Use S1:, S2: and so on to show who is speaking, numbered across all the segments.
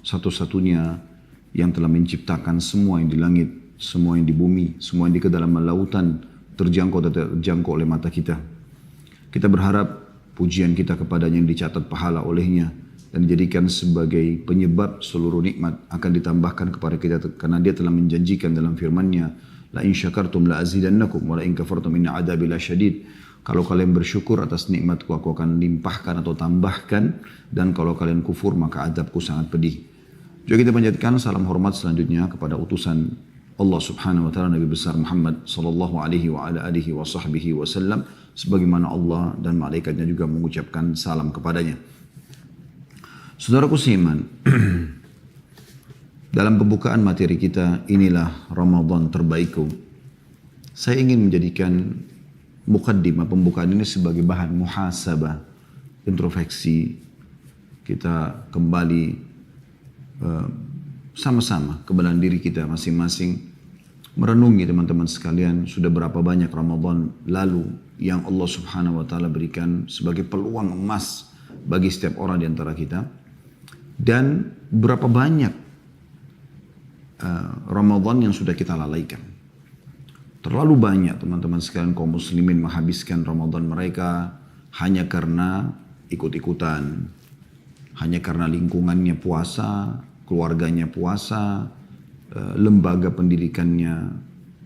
S1: satu-satunya yang telah menciptakan semua yang di langit, semua yang di bumi, semua yang di kedalaman lautan, terjangkau dan terjangkau oleh mata kita. Kita berharap pujian kita kepadanya yang dicatat pahala olehnya dan dijadikan sebagai penyebab seluruh nikmat akan ditambahkan kepada kita, karena dia telah menjanjikan dalam firman-Nya, la in syakartum la azidannakum wa la in kafartum inna adabi lasyadid. Kalau kalian bersyukur atas nikmatku, aku akan limpahkan atau tambahkan, dan kalau kalian kufur maka adabku sangat pedih. Juga kita panjatkan salam hormat selanjutnya kepada utusan Allah Subhanahu wa taala, Nabi besar Muhammad sallallahu alaihi wa ala alihi wa sahbihi wasallam, sebagaimana Allah dan malaikatnya juga mengucapkan salam kepadanya. Saudaraku seiman, dalam pembukaan materi kita, inilah Ramadan terbaikku. Saya ingin menjadikan mukaddimah pembukaan ini sebagai bahan muhasabah, introspeksi. Kita kembali sama-sama ke dalam diri kita masing-masing, merenungi teman-teman sekalian, sudah berapa banyak Ramadan lalu yang Allah Subhanahu wa taala berikan sebagai peluang emas bagi setiap orang di antara kita, dan berapa banyak Ramadan yang sudah kita lalaikan. Terlalu banyak teman-teman sekalian kaum muslimin menghabiskan Ramadan mereka hanya karena ikut-ikutan, hanya karena lingkungannya puasa, keluarganya puasa, lembaga pendidikannya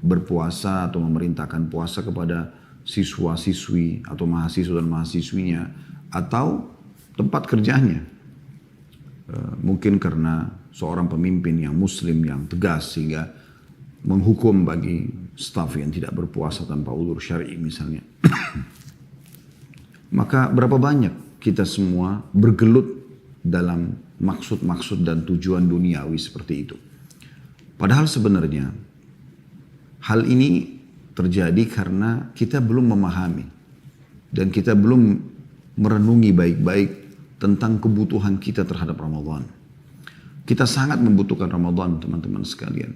S1: berpuasa atau memerintahkan puasa kepada siswa-siswi atau mahasiswa dan mahasiswinya, atau tempat kerjanya. Mungkin karena seorang pemimpin yang muslim yang tegas sehingga menghukum bagi staf yang tidak berpuasa tanpa uzur syar'i misalnya. Maka berapa banyak kita semua bergelut dalam maksud-maksud dan tujuan duniawi seperti itu. Padahal sebenarnya hal ini terjadi karena kita belum memahami dan kita belum merenungi baik-baik tentang kebutuhan kita terhadap Ramadan. Kita sangat membutuhkan Ramadan teman-teman sekalian.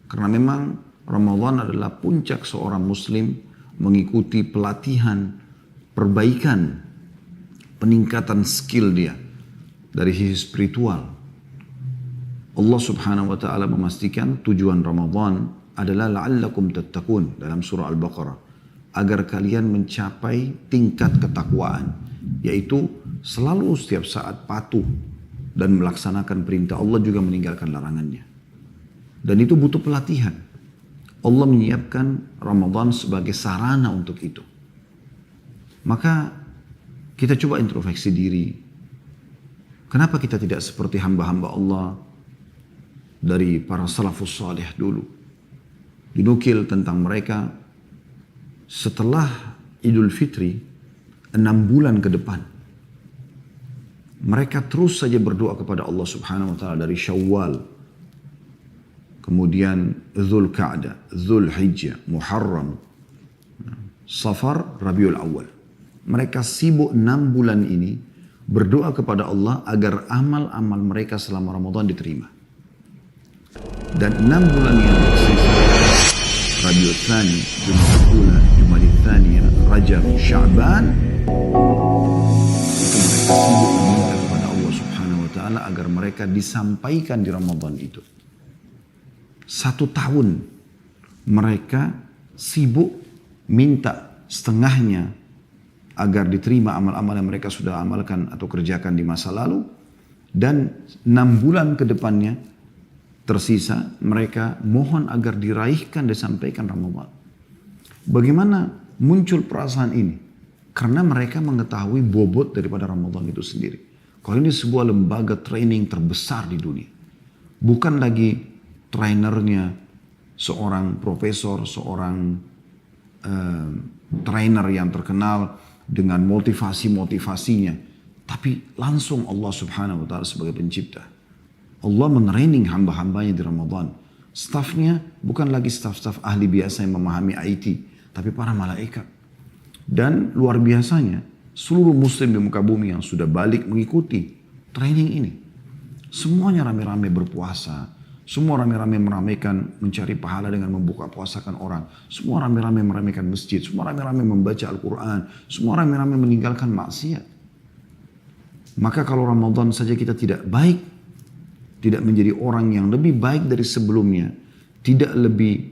S1: Karena memang Ramadan adalah puncak seorang muslim mengikuti pelatihan, perbaikan, peningkatan skill dia dari sisi spiritual. Allah Subhanahu wa taala memastikan tujuan Ramadan adalah la'allakum tattaqun dalam surah Al-Baqarah, agar kalian mencapai tingkat ketakwaan, yaitu selalu setiap saat patuh dan melaksanakan perintah Allah, juga meninggalkan larangannya. Dan itu butuh pelatihan. Allah menyiapkan Ramadan sebagai sarana untuk itu. Maka kita coba introspeksi diri. Kenapa kita tidak seperti hamba-hamba Allah dari para salafus salih dulu? Dinukil tentang mereka setelah Idul Fitri 6 bulan ke depan, mereka terus saja berdoa kepada Allah Subhanahu wa taala dari Syawal, kemudian Dzulqa'dah, Dzulhijjah, Muharram, Safar, Rabiul Awal. Mereka sibuk 6 bulan ini berdoa kepada Allah agar amal-amal mereka selama Ramadan diterima. Dan 6 bulan yang tersisa, Rabiul Tsani, Jumadil Ula, Jumadil Tsaniyah, Rajab, Sya'ban, itu mereka sibuk meminta kepada Allah Subhanahu wa taala agar mereka disampaikan di Ramadan itu. 1 tahun mereka sibuk minta setengahnya agar diterima amal-amal yang mereka sudah amalkan atau kerjakan di masa lalu, dan 6 bulan ke depannya tersisa mereka mohon agar diraihkan, disampaikan Ramadan. Bagaimana muncul perasaan ini? Karena mereka mengetahui bobot daripada Ramadan itu sendiri. Kalau ini sebuah lembaga training terbesar di dunia, bukan lagi trainernya seorang profesor, seorang trainer yang terkenal dengan motivasi-motivasinya, tapi langsung Allah Subhanahu wa taala sebagai pencipta. Allah men-training hamba-hambanya di Ramadan. Stafnya bukan lagi staf-staf ahli biasa yang memahami IT, tapi para malaikat. Dan luar biasanya, seluruh muslim di muka bumi yang sudah balik mengikuti training ini. Semuanya rame-rame berpuasa. Semua rame-rame meramaikan mencari pahala dengan membuka puasakan orang. Semua rame-rame meramaikan masjid. Semua rame-rame membaca Al-Quran. Semua rame-rame meninggalkan maksiat. Maka kalau Ramadan saja kita tidak baik, tidak menjadi orang yang lebih baik dari sebelumnya, tidak lebih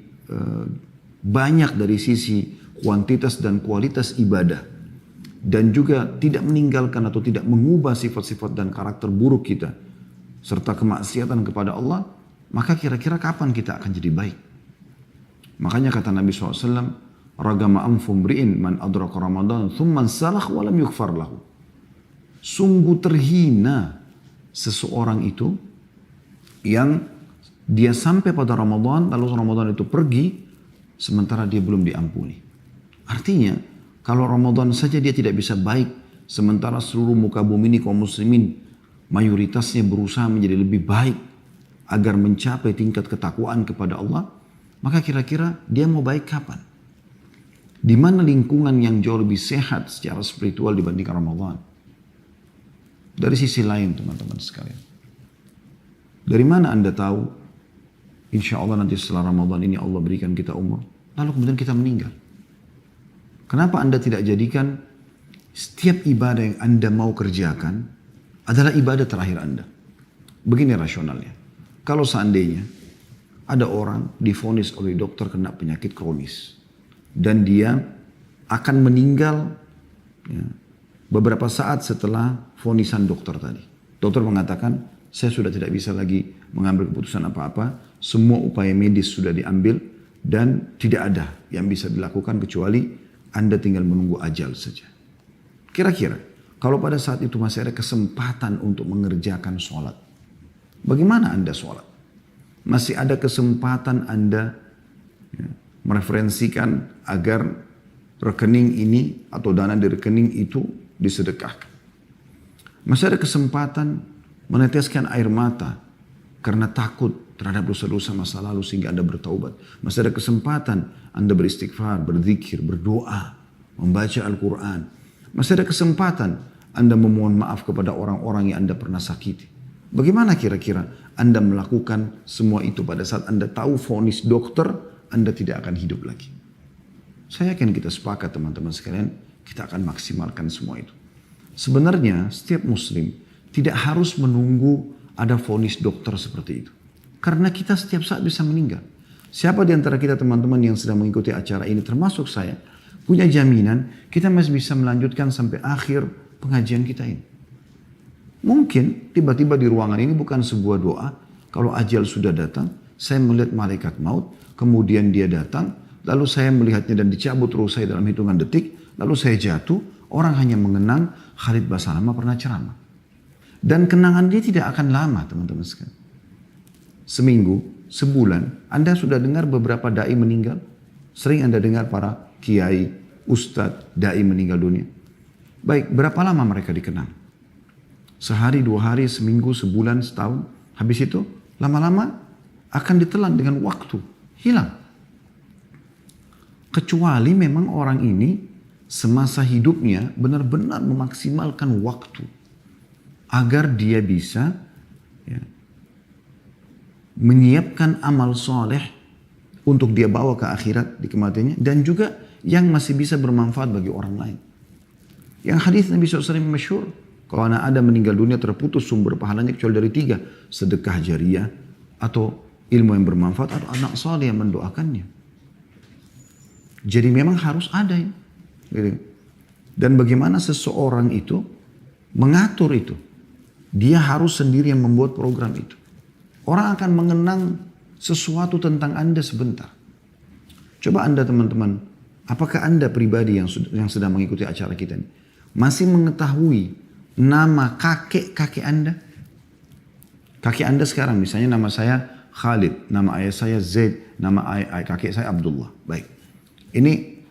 S1: banyak dari sisi kuantitas dan kualitas ibadah, dan juga tidak meninggalkan atau tidak mengubah sifat-sifat dan karakter buruk kita, serta kemaksiatan kepada Allah, maka kira-kira kapan kita akan jadi baik? Makanya kata Nabi SAW, ragama anfum ri'in man adraka Ramadan thumman salah walam yughfar lahu. Sungguh terhina seseorang itu yang dia sampai pada Ramadan, lalu Ramadan itu pergi, sementara dia belum diampuni. Artinya, kalau Ramadan saja dia tidak bisa baik, sementara seluruh muka bumi ini kaum muslimin mayoritasnya berusaha menjadi lebih baik agar mencapai tingkat ketakwaan kepada Allah, maka kira-kira dia mau baik kapan? Di mana lingkungan yang jauh lebih sehat secara spiritual dibandingkan Ramadan? Dari sisi lain teman-teman sekalian, dari mana Anda tahu insya Allah nanti setelah Ramadan ini Allah berikan kita umur, lalu kemudian kita meninggal? Kenapa Anda tidak jadikan setiap ibadah yang Anda mau kerjakan adalah ibadah terakhir Anda? Begini rasionalnya. Kalau seandainya ada orang divonis oleh dokter kena penyakit kronis dan dia akan meninggal ya, beberapa saat setelah vonisan dokter tadi. Dokter mengatakan, saya sudah tidak bisa lagi mengambil keputusan apa-apa, semua upaya medis sudah diambil dan tidak ada yang bisa dilakukan kecuali Anda tinggal menunggu ajal saja. Kira-kira kalau pada saat itu masih ada kesempatan untuk mengerjakan sholat, bagaimana Anda sholat? Masih ada kesempatan Anda ya, mereferensikan agar rekening ini atau dana di rekening itu disedekahkan. Masih ada kesempatan meneteskan air mata karena takut terhadap dosa-dosa masa lalu sehingga Anda bertaubat. Masih ada kesempatan Anda beristighfar, berzikir, berdoa, membaca Al-Quran. Masih ada kesempatan Anda memohon maaf kepada orang-orang yang Anda pernah sakiti. Bagaimana kira-kira Anda melakukan semua itu pada saat Anda tahu vonis dokter Anda tidak akan hidup lagi? Saya yakin kita sepakat teman-teman sekalian, kita akan maksimalkan semua itu. Sebenarnya setiap muslim tidak harus menunggu ada vonis dokter seperti itu. Karena kita setiap saat bisa meninggal. Siapa di antara kita teman-teman yang sedang mengikuti acara ini, termasuk saya, punya jaminan kita masih bisa melanjutkan sampai akhir pengajian kita ini. Mungkin tiba-tiba di ruangan ini bukan sebuah doa, kalau ajal sudah datang, saya melihat malaikat maut, kemudian dia datang, lalu saya melihatnya dan dicabut ruh saya dalam hitungan detik, lalu saya jatuh, orang hanya mengenang Khalid Basalamah pernah ceramah. Dan kenangan dia tidak akan lama teman-teman sekalian. Seminggu, sebulan, Anda sudah dengar beberapa da'i meninggal? Sering Anda dengar para kiai, ustadz, da'i meninggal dunia. Baik, berapa lama mereka dikenang? Sehari, 2 hari, seminggu, sebulan, setahun. Habis itu, lama-lama akan ditelan dengan waktu. Hilang. Kecuali memang orang ini semasa hidupnya benar-benar memaksimalkan waktu. Agar dia bisa ya, menyiapkan amal soleh untuk dia bawa ke akhirat di kematiannya. Dan juga yang masih bisa bermanfaat bagi orang lain. Yang hadis Nabi SAW masyhur, kalau anak Adam meninggal dunia terputus sumber pahalanya kecuali dari 3. Sedekah jariah atau ilmu yang bermanfaat atau anak soleh yang mendoakannya. Jadi memang harus ada ya. Dan bagaimana seseorang itu mengatur itu. Dia harus sendiri yang membuat program itu. Orang akan mengenang sesuatu tentang Anda sebentar. Coba Anda teman-teman, apakah Anda pribadi yang sedang mengikuti acara kita ini masih mengetahui nama kakek-kakek Anda? Kakek Anda sekarang misalnya nama saya Khalid, nama ayah saya Zaid, nama kakek saya Abdullah. Baik. Ini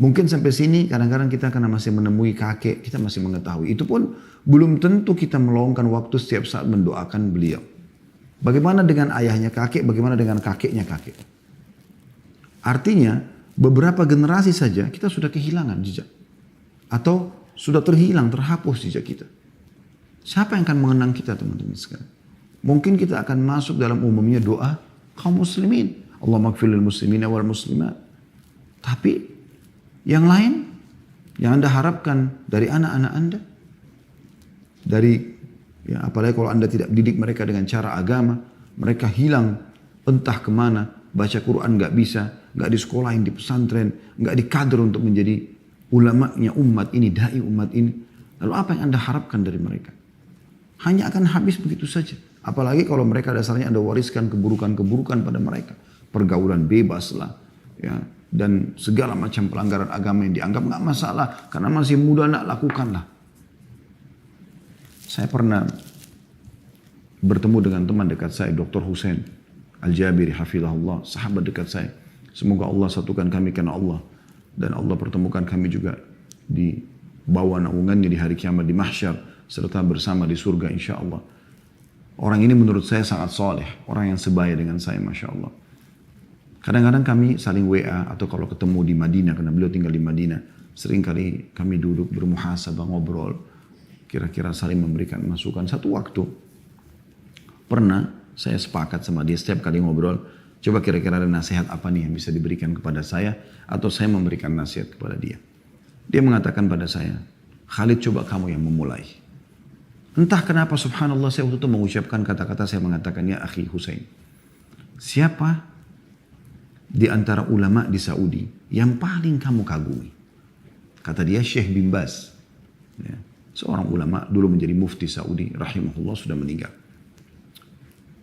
S1: mungkin sampai sini kadang-kadang kita karena masih menemui kakek, kita masih mengetahui. Itu pun belum tentu kita meluangkan waktu setiap saat mendoakan beliau. Bagaimana dengan ayahnya kakek, bagaimana dengan kakeknya kakek. Artinya beberapa generasi saja kita sudah kehilangan jejak. Atau sudah terhilang, terhapus jejak kita. Siapa yang akan mengenang kita teman-teman sekalian? Mungkin kita akan masuk dalam umumnya doa kaum muslimin. Allahumma ighfir lil muslimin wal muslimat. Tapi yang lain yang Anda harapkan dari anak-anak Anda, dari Ya, apalagi kalau Anda tidak didik mereka dengan cara agama, mereka hilang entah kemana, baca Quran nggak bisa, nggak disekolahin di pesantren, nggak dikader untuk menjadi ulamanya umat ini, dai umat ini. Lalu apa yang Anda harapkan dari mereka? Hanya akan habis begitu saja. Apalagi kalau mereka dasarnya Anda wariskan keburukan-keburukan pada mereka. Pergaulan bebas lah. Ya, dan segala macam pelanggaran agama yang dianggap nggak masalah. Karena masih muda nak lakukanlah. Saya pernah bertemu dengan teman dekat saya, Dr. Hussein Al-Jabiri, hafizahullah, sahabat dekat saya. Semoga Allah satukan kami karena Allah. Dan Allah pertemukan kami juga di bawah naungannya di hari kiamat di mahsyar. Serta bersama di surga insya Allah. Orang ini menurut saya sangat soleh. Orang yang sebaya dengan saya, Masya Allah. Kadang-kadang kami saling WA atau kalau ketemu di Madinah, karena beliau tinggal di Madinah. Seringkali kami duduk bermuhasabah, ngobrol. Kira-kira saling memberikan masukan. Satu waktu, pernah saya sepakat sama dia setiap kali ngobrol. Coba kira-kira ada nasihat apa nih yang bisa diberikan kepada saya. Atau saya memberikan nasihat kepada dia. Dia mengatakan pada saya, Khalid coba kamu yang memulai. Entah kenapa subhanallah saya waktu itu mengucapkan kata-kata saya mengatakan, ya akhi Hussein. Siapa di antara ulama di Saudi yang paling kamu kagumi? Kata dia Syekh bin Baz. Ya, seorang ulama dulu menjadi mufti Saudi rahimahullah sudah meninggal.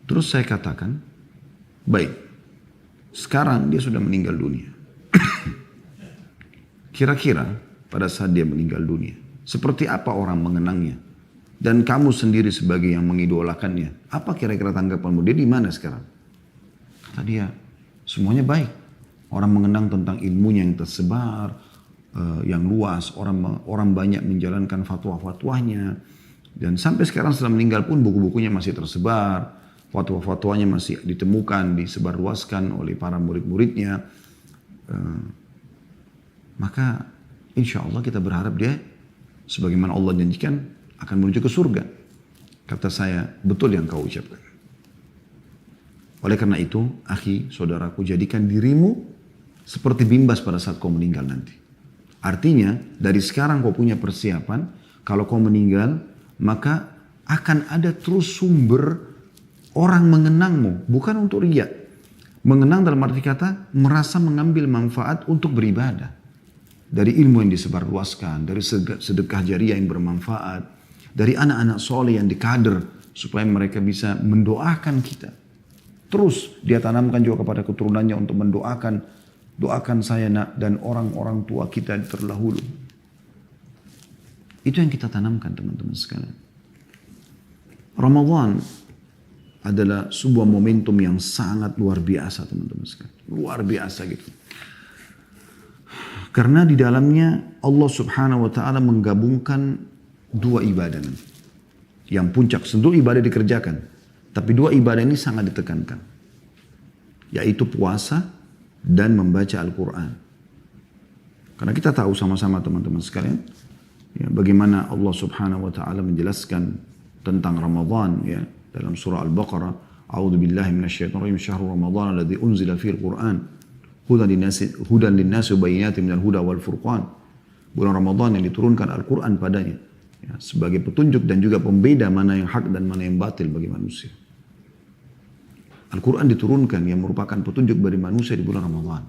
S1: Terus saya katakan, baik, sekarang dia sudah meninggal dunia. Kira-kira pada saat dia meninggal dunia, seperti apa orang mengenangnya? Dan kamu sendiri sebagai yang mengidolakannya, apa kira-kira tanggapanmu? Dia di mana sekarang? Kata dia, semuanya baik. Orang mengenang tentang ilmunya yang tersebar, yang luas. Orang banyak menjalankan fatwa-fatwanya. Dan sampai sekarang setelah meninggal pun buku-bukunya masih tersebar. Fatwa-fatwanya masih ditemukan, disebarluaskan oleh para murid-muridnya. Maka insya Allah kita berharap dia, sebagaimana Allah janjikan, akan menuju ke surga. Kata saya, betul yang kau ucapkan. Oleh karena itu, akhi, saudaraku, jadikan dirimu seperti bimbas pada saat kau meninggal nanti. Artinya, dari sekarang kau punya persiapan, kalau kau meninggal, maka akan ada terus sumber orang mengenangmu, bukan untuk riya. Mengenang dalam arti kata, merasa mengambil manfaat untuk beribadah. Dari ilmu yang disebarluaskan, dari sedekah jariah yang bermanfaat, dari anak-anak soleh yang dikader supaya mereka bisa mendoakan kita. Terus dia tanamkan juga kepada keturunannya untuk doakan saya nak dan orang-orang tua kita terdahulu. Itu yang kita tanamkan teman-teman sekalian. Ramadan adalah sebuah momentum yang sangat luar biasa teman-teman sekalian. Luar biasa gitu. Karena di dalamnya Allah subhanahu wa ta'ala menggabungkan dua ibadah nanti. Yang puncak, seluruh ibadah dikerjakan. Tapi dua ibadah ini sangat ditekankan. Yaitu puasa dan membaca Al-Quran. Karena kita tahu sama-sama teman-teman sekalian. Ya, bagaimana Allah subhanahu wa ta'ala menjelaskan tentang Ramadan. Ya, dalam surah Al-Baqarah. A'udhu billahi minasyaitonir rajim. Syahrul Ramadan alladhi unzila fil Quran. Hudan linnasi bayinati minal huda wal furqan. Bulan Ramadan yang diturunkan Al-Quran padanya. Ya, sebagai petunjuk dan juga pembeda mana yang hak dan mana yang batil bagi manusia. Al-Quran diturunkan yang merupakan petunjuk bagi manusia di bulan Ramadan.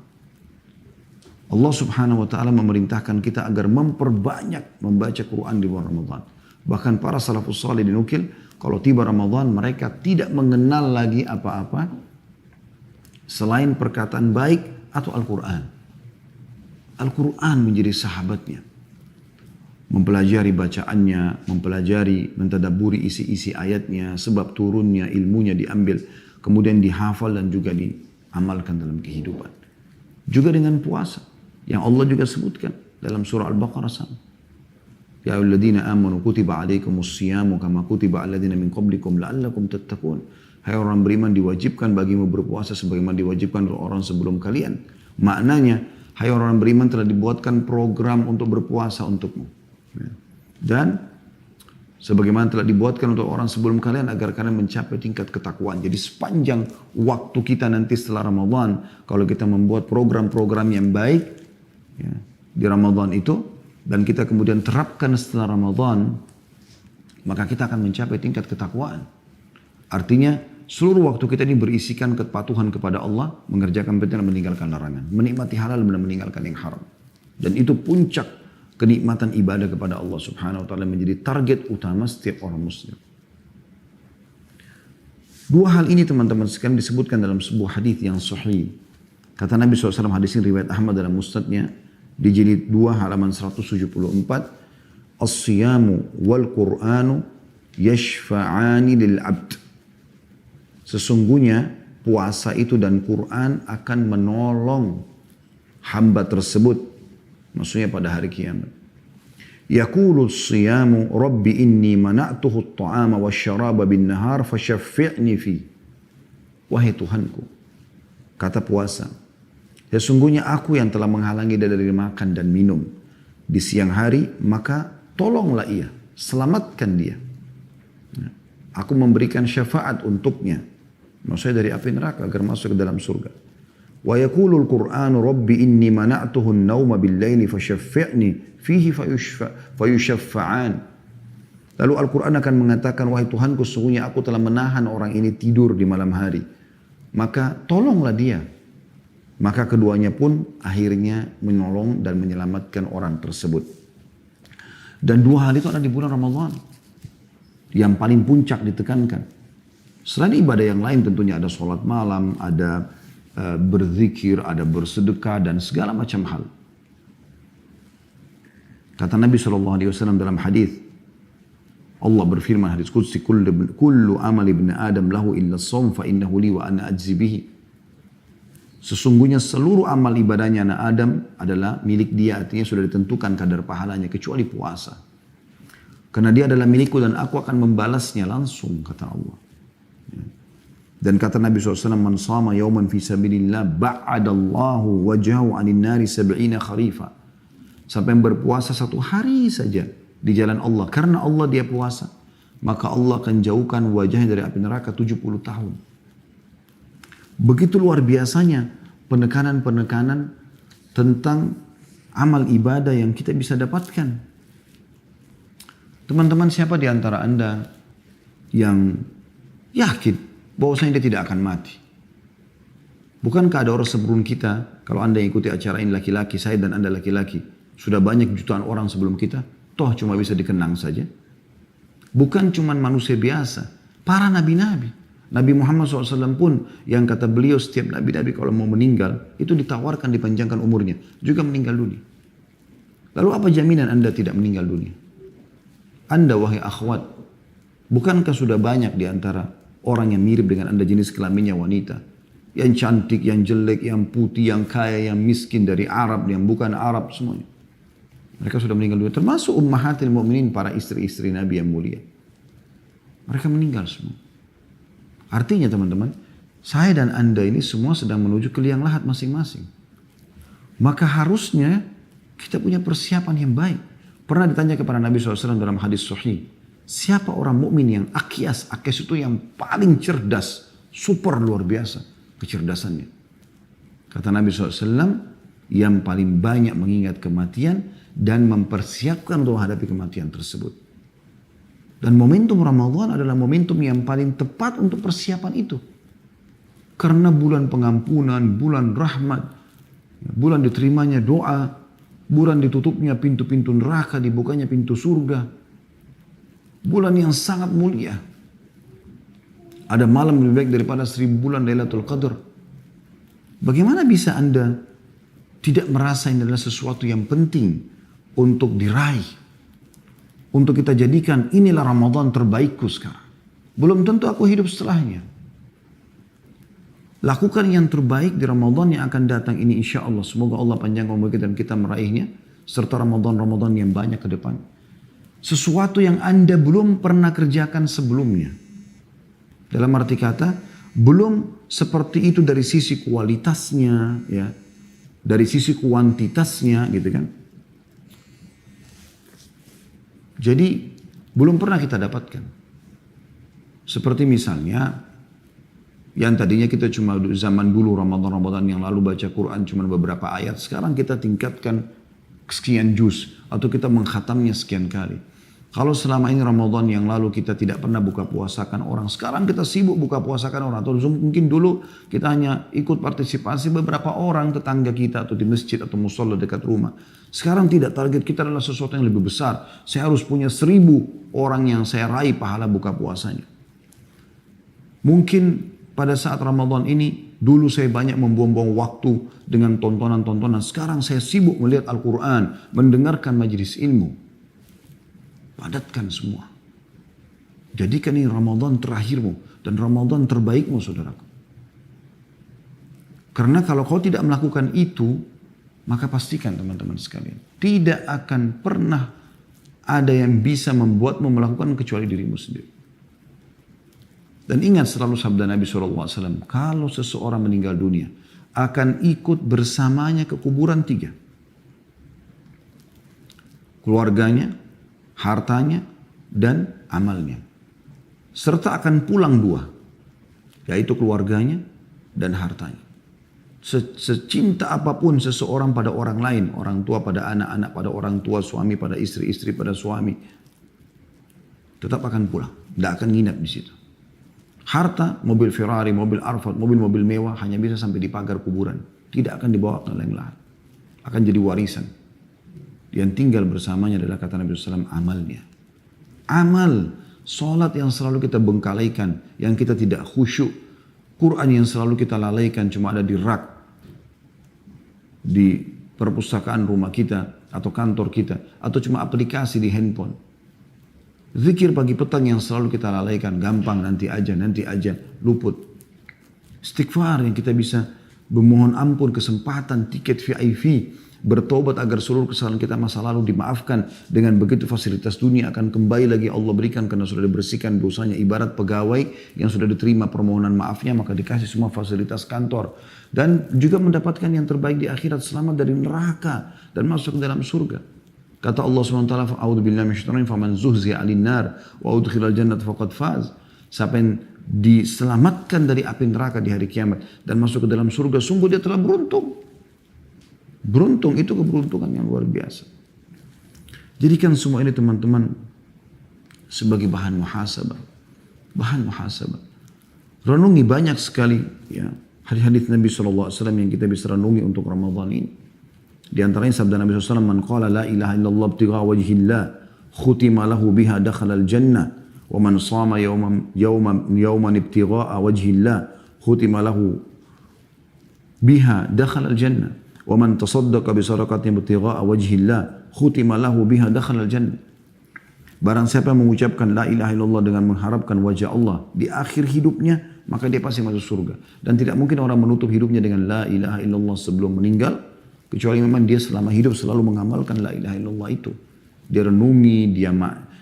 S1: Allah subhanahu wa ta'ala memerintahkan kita agar memperbanyak membaca Quran di bulan Ramadan. Bahkan para salafus salih dinukil, kalau tiba Ramadan mereka tidak mengenal lagi apa-apa selain perkataan baik atau Al-Quran. Al-Quran menjadi sahabatnya. Mempelajari bacaannya, mempelajari, mentadaburi isi-isi ayatnya, sebab turunnya, ilmunya diambil, kemudian dihafal dan juga diamalkan dalam kehidupan. Juga dengan puasa, yang Allah juga sebutkan dalam surah Al-Baqarah sama. Ya ayyuhalladzina amanu kutiba alaikumus siyamu kama kutiba aladzina min qablikum la'allakum tattaqun. Hai orang beriman, diwajibkan bagimu berpuasa sebagaimana diwajibkan oleh orang sebelum kalian. Maknanya, hai orang beriman, telah dibuatkan program untuk berpuasa untukmu. Dan sebagaimana telah dibuatkan untuk orang sebelum kalian agar kalian mencapai tingkat ketakwaan. Jadi sepanjang waktu kita nanti setelah Ramadan, kalau kita membuat program-program yang baik ya, di Ramadan itu, dan kita kemudian terapkan setelah Ramadan, maka kita akan mencapai tingkat ketakwaan. Artinya seluruh waktu kita ini berisikan kepatuhan kepada Allah, mengerjakan perintah dan meninggalkan larangan, menikmati halal dan meninggalkan yang haram. Dan itu puncak kenikmatan ibadah kepada Allah Subhanahu wa taala, menjadi target utama setiap orang muslim. Dua hal ini teman-teman sekalian disebutkan dalam sebuah hadis yang sahih. Kata Nabi SAW, hadis ini riwayat Ahmad dalam Musnadnya di jilid 2 halaman 174. As-siyamu wal Qur'anu yashfa'ani lil abd. Sesungguhnya puasa itu dan Quran akan menolong hamba tersebut. Maksudnya pada hari kiamat. Yaqulu as-siyamu rabbi inni mana'tuhu at-ta'ama wasyaraba bin nahar fashaffi'ni fi. Wahai Tuhanku, kata puasa, sesungguhnya aku yang telah menghalangi dia dari makan dan minum di siang hari, maka tolonglah ia, selamatkan dia. Aku memberikan syafaat untuknya, maksudnya dari api neraka agar masuk ke dalam surga. Wa yaqulul Qur'anu rabbi inni mana'tuhu an-nauma bil-laili fashaffi'ni fihi fayushaffa'an. Lalu Al-Quran akan mengatakan, wahai Tuhanku, sesungguhnya aku telah menahan orang ini tidur di malam hari, maka tolonglah dia. Maka keduanya pun akhirnya menolong dan menyelamatkan orang tersebut. Dan dua hal itu ada di bulan Ramadan yang paling puncak ditekankan. Selain ibadah yang lain tentunya ada sholat malam, ada berzikir, ada bersedekah dan segala macam hal. Kata Nabi SAW dalam hadis, Allah berfirman hadis qudsi, kullu amal ibn Adam lahu illa as-shaum fa innahu li wa ana ajzi bihi. Sesungguhnya seluruh amal ibadahnya anak Adam adalah milik dia, artinya sudah ditentukan kadar pahalanya kecuali puasa. Karena dia adalah milikku dan aku akan membalasnya langsung, kata Allah. Dan kata Nabi SAW, man sama yawman fi sabilillah ba'adallahu wajahu anin nari sab'ina kharifa. Sampai yang berpuasa satu hari saja di jalan Allah, karena Allah dia puasa, maka Allah akan jauhkan wajahnya dari api neraka 70 tahun. Begitu luar biasanya penekanan-penekanan tentang amal ibadah yang kita bisa dapatkan. Teman-teman, siapa di antara Anda yang yakin bahwasanya dia tidak akan mati? Bukankah ada orang sebelum kita, kalau Anda ikuti acara ini laki-laki, saya dan Anda laki-laki, sudah banyak jutaan orang sebelum kita, toh cuma bisa dikenang saja. Bukan cuma manusia biasa, para nabi-nabi. Nabi Muhammad SAW pun yang kata beliau setiap nabi-nabi kalau mau meninggal itu ditawarkan dipanjangkan umurnya, juga meninggal dunia. Lalu apa jaminan Anda tidak meninggal dunia? Anda wahai akhwat, bukankah sudah banyak di antara orang yang mirip dengan Anda jenis kelaminnya wanita, yang cantik, yang jelek, yang putih, yang kaya, yang miskin, dari Arab, yang bukan Arab, semuanya. Mereka sudah meninggal dunia, termasuk ummahatil mu'minin, para istri-istri Nabi yang mulia. Mereka meninggal semua. Artinya teman-teman, saya dan Anda ini semua sedang menuju ke liang lahat masing-masing. Maka harusnya kita punya persiapan yang baik. Pernah ditanya kepada Nabi SAW dalam hadis sahih, siapa orang mukmin yang akyas? Akyas itu yang paling cerdas, super luar biasa kecerdasannya. Kata Nabi SAW, yang paling banyak mengingat kematian dan mempersiapkan untuk menghadapi kematian tersebut. Dan momentum Ramadan adalah momentum yang paling tepat untuk persiapan itu. Karena bulan pengampunan, bulan rahmat, bulan diterimanya doa, bulan ditutupnya pintu-pintu neraka, dibukanya pintu surga. Bulan yang sangat mulia. Ada malam lebih baik daripada 1000 bulan Lailatul Qadar. Bagaimana bisa Anda tidak merasa ini adalah sesuatu yang penting untuk diraih? Untuk kita jadikan inilah Ramadan terbaikku sekarang. Belum tentu aku hidup setelahnya. Lakukan yang terbaik di Ramadan yang akan datang ini insya Allah. Semoga Allah panjang umur kita dan kita meraihnya. Serta Ramadan-Ramadan yang banyak ke depan. Sesuatu yang Anda belum pernah kerjakan sebelumnya. Dalam arti kata, belum seperti itu dari sisi kualitasnya, ya, dari sisi kuantitasnya, gitu kan. Jadi belum pernah kita dapatkan. Seperti misalnya yang tadinya kita cuma zaman dulu Ramadan yang lalu baca Quran cuma beberapa ayat, sekarang kita tingkatkan sekian juz atau kita mengkhatamnya sekian kali. Kalau selama ini Ramadan yang lalu kita tidak pernah buka puasakan orang, sekarang kita sibuk buka puasakan orang. Atau mungkin dulu kita hanya ikut partisipasi beberapa orang tetangga kita atau di masjid atau musola dekat rumah. Sekarang tidak, target kita adalah sesuatu yang lebih besar. Saya harus punya 1.000 orang yang saya raih pahala buka puasanya. Mungkin pada saat Ramadan ini, dulu saya banyak membuang-buang waktu dengan tontonan-tontonan. Sekarang saya sibuk melihat Al-Quran, mendengarkan majelis ilmu. Padatkan semua. Jadikan ini Ramadan terakhirmu dan Ramadan terbaikmu, saudaraku. Karena kalau kau tidak melakukan itu, maka pastikan teman-teman sekalian, tidak akan pernah ada yang bisa membuatmu melakukan kecuali dirimu sendiri. Dan ingat selalu sabda Nabi SAW, kalau seseorang meninggal dunia, akan ikut bersamanya ke kuburan 3. Keluarganya, hartanya, dan amalnya. Serta akan pulang 2, yaitu keluarganya dan hartanya. Secinta apapun seseorang pada orang lain, orang tua pada anak-anak, pada orang tua, suami pada istri, istri pada suami, tetap akan pulang, tidak akan nginap di situ. Harta, mobil Ferrari, mobil Arfat, mobil-mobil mewah hanya bisa sampai di pagar kuburan, tidak akan dibawa ke lain lain, akan jadi warisan. Yang tinggal bersamanya adalah kata Nabi SAW, amalnya. Amal, sholat yang selalu kita bengkalaikan, yang kita tidak khusyuk, Quran yang selalu kita lalaikan cuma ada di rak, di perpustakaan rumah kita atau kantor kita, atau cuma aplikasi di handphone. Zikir pagi petang yang selalu kita lalaikan, gampang, nanti aja, luput. Istighfar yang kita bisa memohon ampun, kesempatan, tiket VIP, bertobat agar seluruh kesalahan kita masa lalu dimaafkan. Dengan begitu fasilitas dunia akan kembali lagi Allah berikan karena sudah dibersihkan dosanya. Ibarat pegawai yang sudah diterima permohonan maafnya, maka dikasih semua fasilitas kantor. Dan juga mendapatkan yang terbaik di akhirat, selamat dari neraka dan masuk ke dalam surga. Kata Allah SWT, "A'udzubillahi minasyaitonir rajim, faman zuhziya 'anil nar wa udkhilal jannata faqad faz." Siapa yang diselamatkan dari api neraka di hari kiamat dan masuk ke dalam surga, sungguh dia telah beruntung. Beruntung, itu keberuntungan yang luar biasa. Jadikan semua ini teman-teman sebagai bahan muhasabah. Bahan muhasabah. Renungi banyak sekali ya hadis-hadis Nabi SAW yang kita bisa renungi untuk Ramadan ini. Di antaranya sabda Nabi SAW, "Man qala la ilaha illallah ibtigha wajhillah, khutima lahu biha dakhala al-jannah, wa man shama yawman ibtigha wajhillah, khutima lahu biha dakhala al-jannah. Wa man tasaddaqa bi sadaqatin ibtigha'a wajhillah khutima lahu biha dakhala al-jannah." Barang siapa yang mengucapkan la ilaha illallah dengan mengharapkan wajah Allah di akhir hidupnya, maka dia pasti masuk surga. Dan tidak mungkin orang menutup hidupnya dengan la ilaha illallah sebelum meninggal, kecuali memang dia selama hidup selalu mengamalkan la ilaha illallah itu. Dia renungi,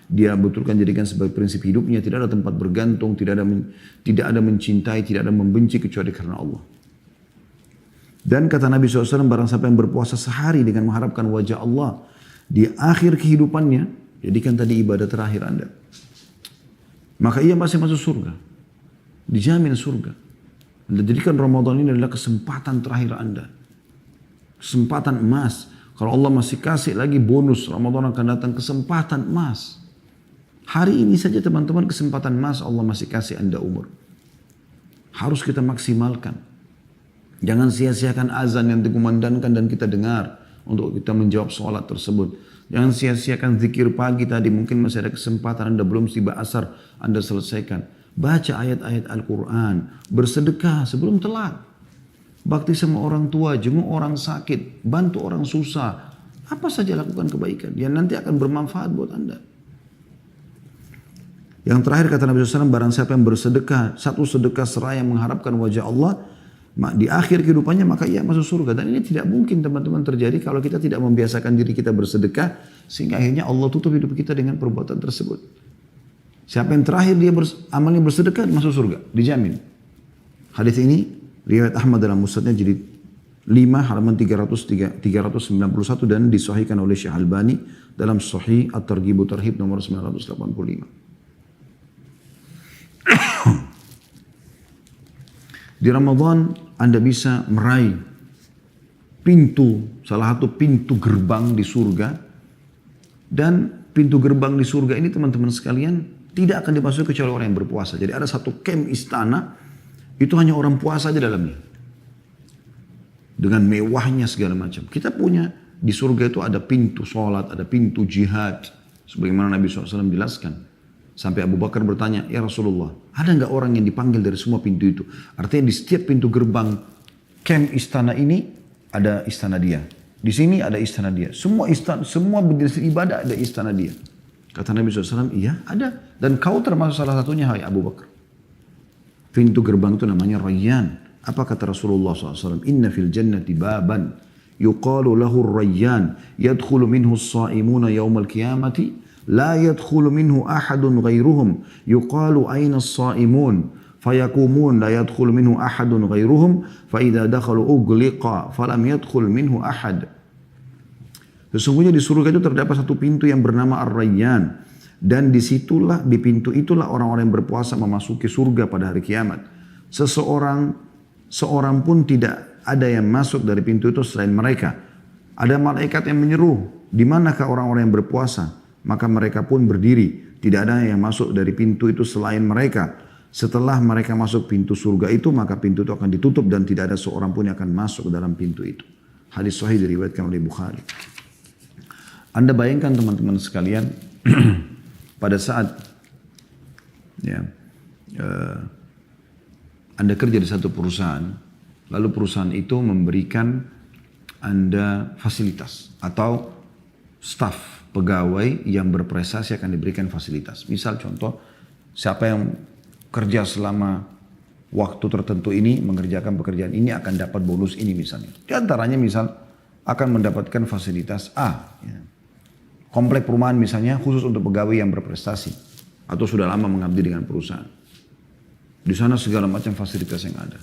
S1: dia betulkan jadikan sebagai prinsip hidupnya, tidak ada tempat bergantung, tidak ada mencintai, tidak ada membenci kecuali karena Allah. Dan kata Nabi SAW, barang siapa yang berpuasa sehari dengan mengharapkan wajah Allah di akhir kehidupannya, jadikan tadi ibadah terakhir Anda, maka ia masih masuk surga. Dijamin surga. Anda jadikan Ramadan ini adalah kesempatan terakhir Anda. Kesempatan emas. Kalau Allah masih kasih lagi bonus, Ramadan akan datang, kesempatan emas. Hari ini saja teman-teman, kesempatan emas Allah masih kasih Anda umur. Harus kita maksimalkan. Jangan sia-siakan azan yang dikumandangkan dan kita dengar untuk kita menjawab sholat tersebut. Jangan sia-siakan zikir pagi tadi, mungkin masih ada kesempatan Anda belum tiba asar, Anda selesaikan. Baca ayat-ayat Al-Quran, bersedekah sebelum telat. Bakti sama orang tua, jenguk orang sakit, bantu orang susah. Apa saja lakukan kebaikan yang nanti akan bermanfaat buat Anda. Yang terakhir kata Nabi SAW, barang siapa yang bersedekah, satu sedekah seraya mengharapkan wajah Allah, di akhir kehidupannya maka ia masuk surga. Dan ini tidak mungkin teman-teman terjadi kalau kita tidak membiasakan diri kita bersedekah, sehingga akhirnya Allah tutup hidup kita dengan perbuatan tersebut. Siapa yang terakhir dia amalnya bersedekah, masuk surga, dijamin. Hadis ini riwayat Ahmad dalam musnadnya jadi 5 halaman 391 dan disahihkan oleh Syekh Albani dalam Sahih At-Targhib Tarhib nomor 985. Di Ramadan Anda bisa meraih salah satu pintu gerbang di surga, dan pintu gerbang di surga ini teman-teman sekalian tidak akan dimasuki kecuali orang yang berpuasa. Jadi ada satu camp istana, itu hanya orang puasa aja dalamnya. Dengan mewahnya segala macam. Kita punya di surga itu ada pintu sholat, ada pintu jihad. Sebagaimana Nabi SAW jelaskan. Sampai Abu Bakar bertanya, ya Rasulullah, ada nggak orang yang dipanggil dari semua pintu itu? Artinya di setiap pintu gerbang camp istana ini ada istana dia. Di sini ada istana dia. Semua istana, semua jenis ibadah ada istana dia. Kata Nabi SAW, iya ada. Dan kau termasuk salah satunya, hai Abu Bakar. Pintu gerbang itu namanya Rayyan. Apa kata Rasulullah SAW? Inna fil jannati baban yuqalu lahu Rayyan yadkhulu minhu as-sa'imuna yawmal qiyamati لا يدخل منه أحد غيرهم يقال أين الصائمون فيقومون لا يدخل منه أحد غيرهم فإذا دخلوا أغلق فلم يدخل منه أحد. Sesungguhnya di surga itu terdapat satu pintu yang bernama Ar-Rayyan, dan disitulah, di pintu itulah orang-orang yang berpuasa memasuki surga pada hari kiamat. Seorang pun tidak ada yang masuk dari pintu itu selain mereka. Ada malaikat yang menyeru, di manakah orang-orang yang berpuasa? Maka mereka pun berdiri. Tidak ada yang masuk dari pintu itu selain mereka. Setelah mereka masuk pintu surga itu, maka pintu itu akan ditutup dan tidak ada seorang pun yang akan masuk ke dalam pintu itu. Hadis sahih diriwayatkan oleh Bukhari. Anda bayangkan teman-teman sekalian, pada saat Anda kerja di satu perusahaan, lalu perusahaan itu memberikan Anda fasilitas atau staf pegawai yang berprestasi akan diberikan fasilitas. Misal contoh, siapa yang kerja selama waktu tertentu ini, mengerjakan pekerjaan ini akan dapat bonus ini misalnya. Di antaranya misal akan mendapatkan fasilitas A. Ya. Komplek perumahan misalnya khusus untuk pegawai yang berprestasi. Atau sudah lama mengabdi dengan perusahaan. Di sana segala macam fasilitas yang ada.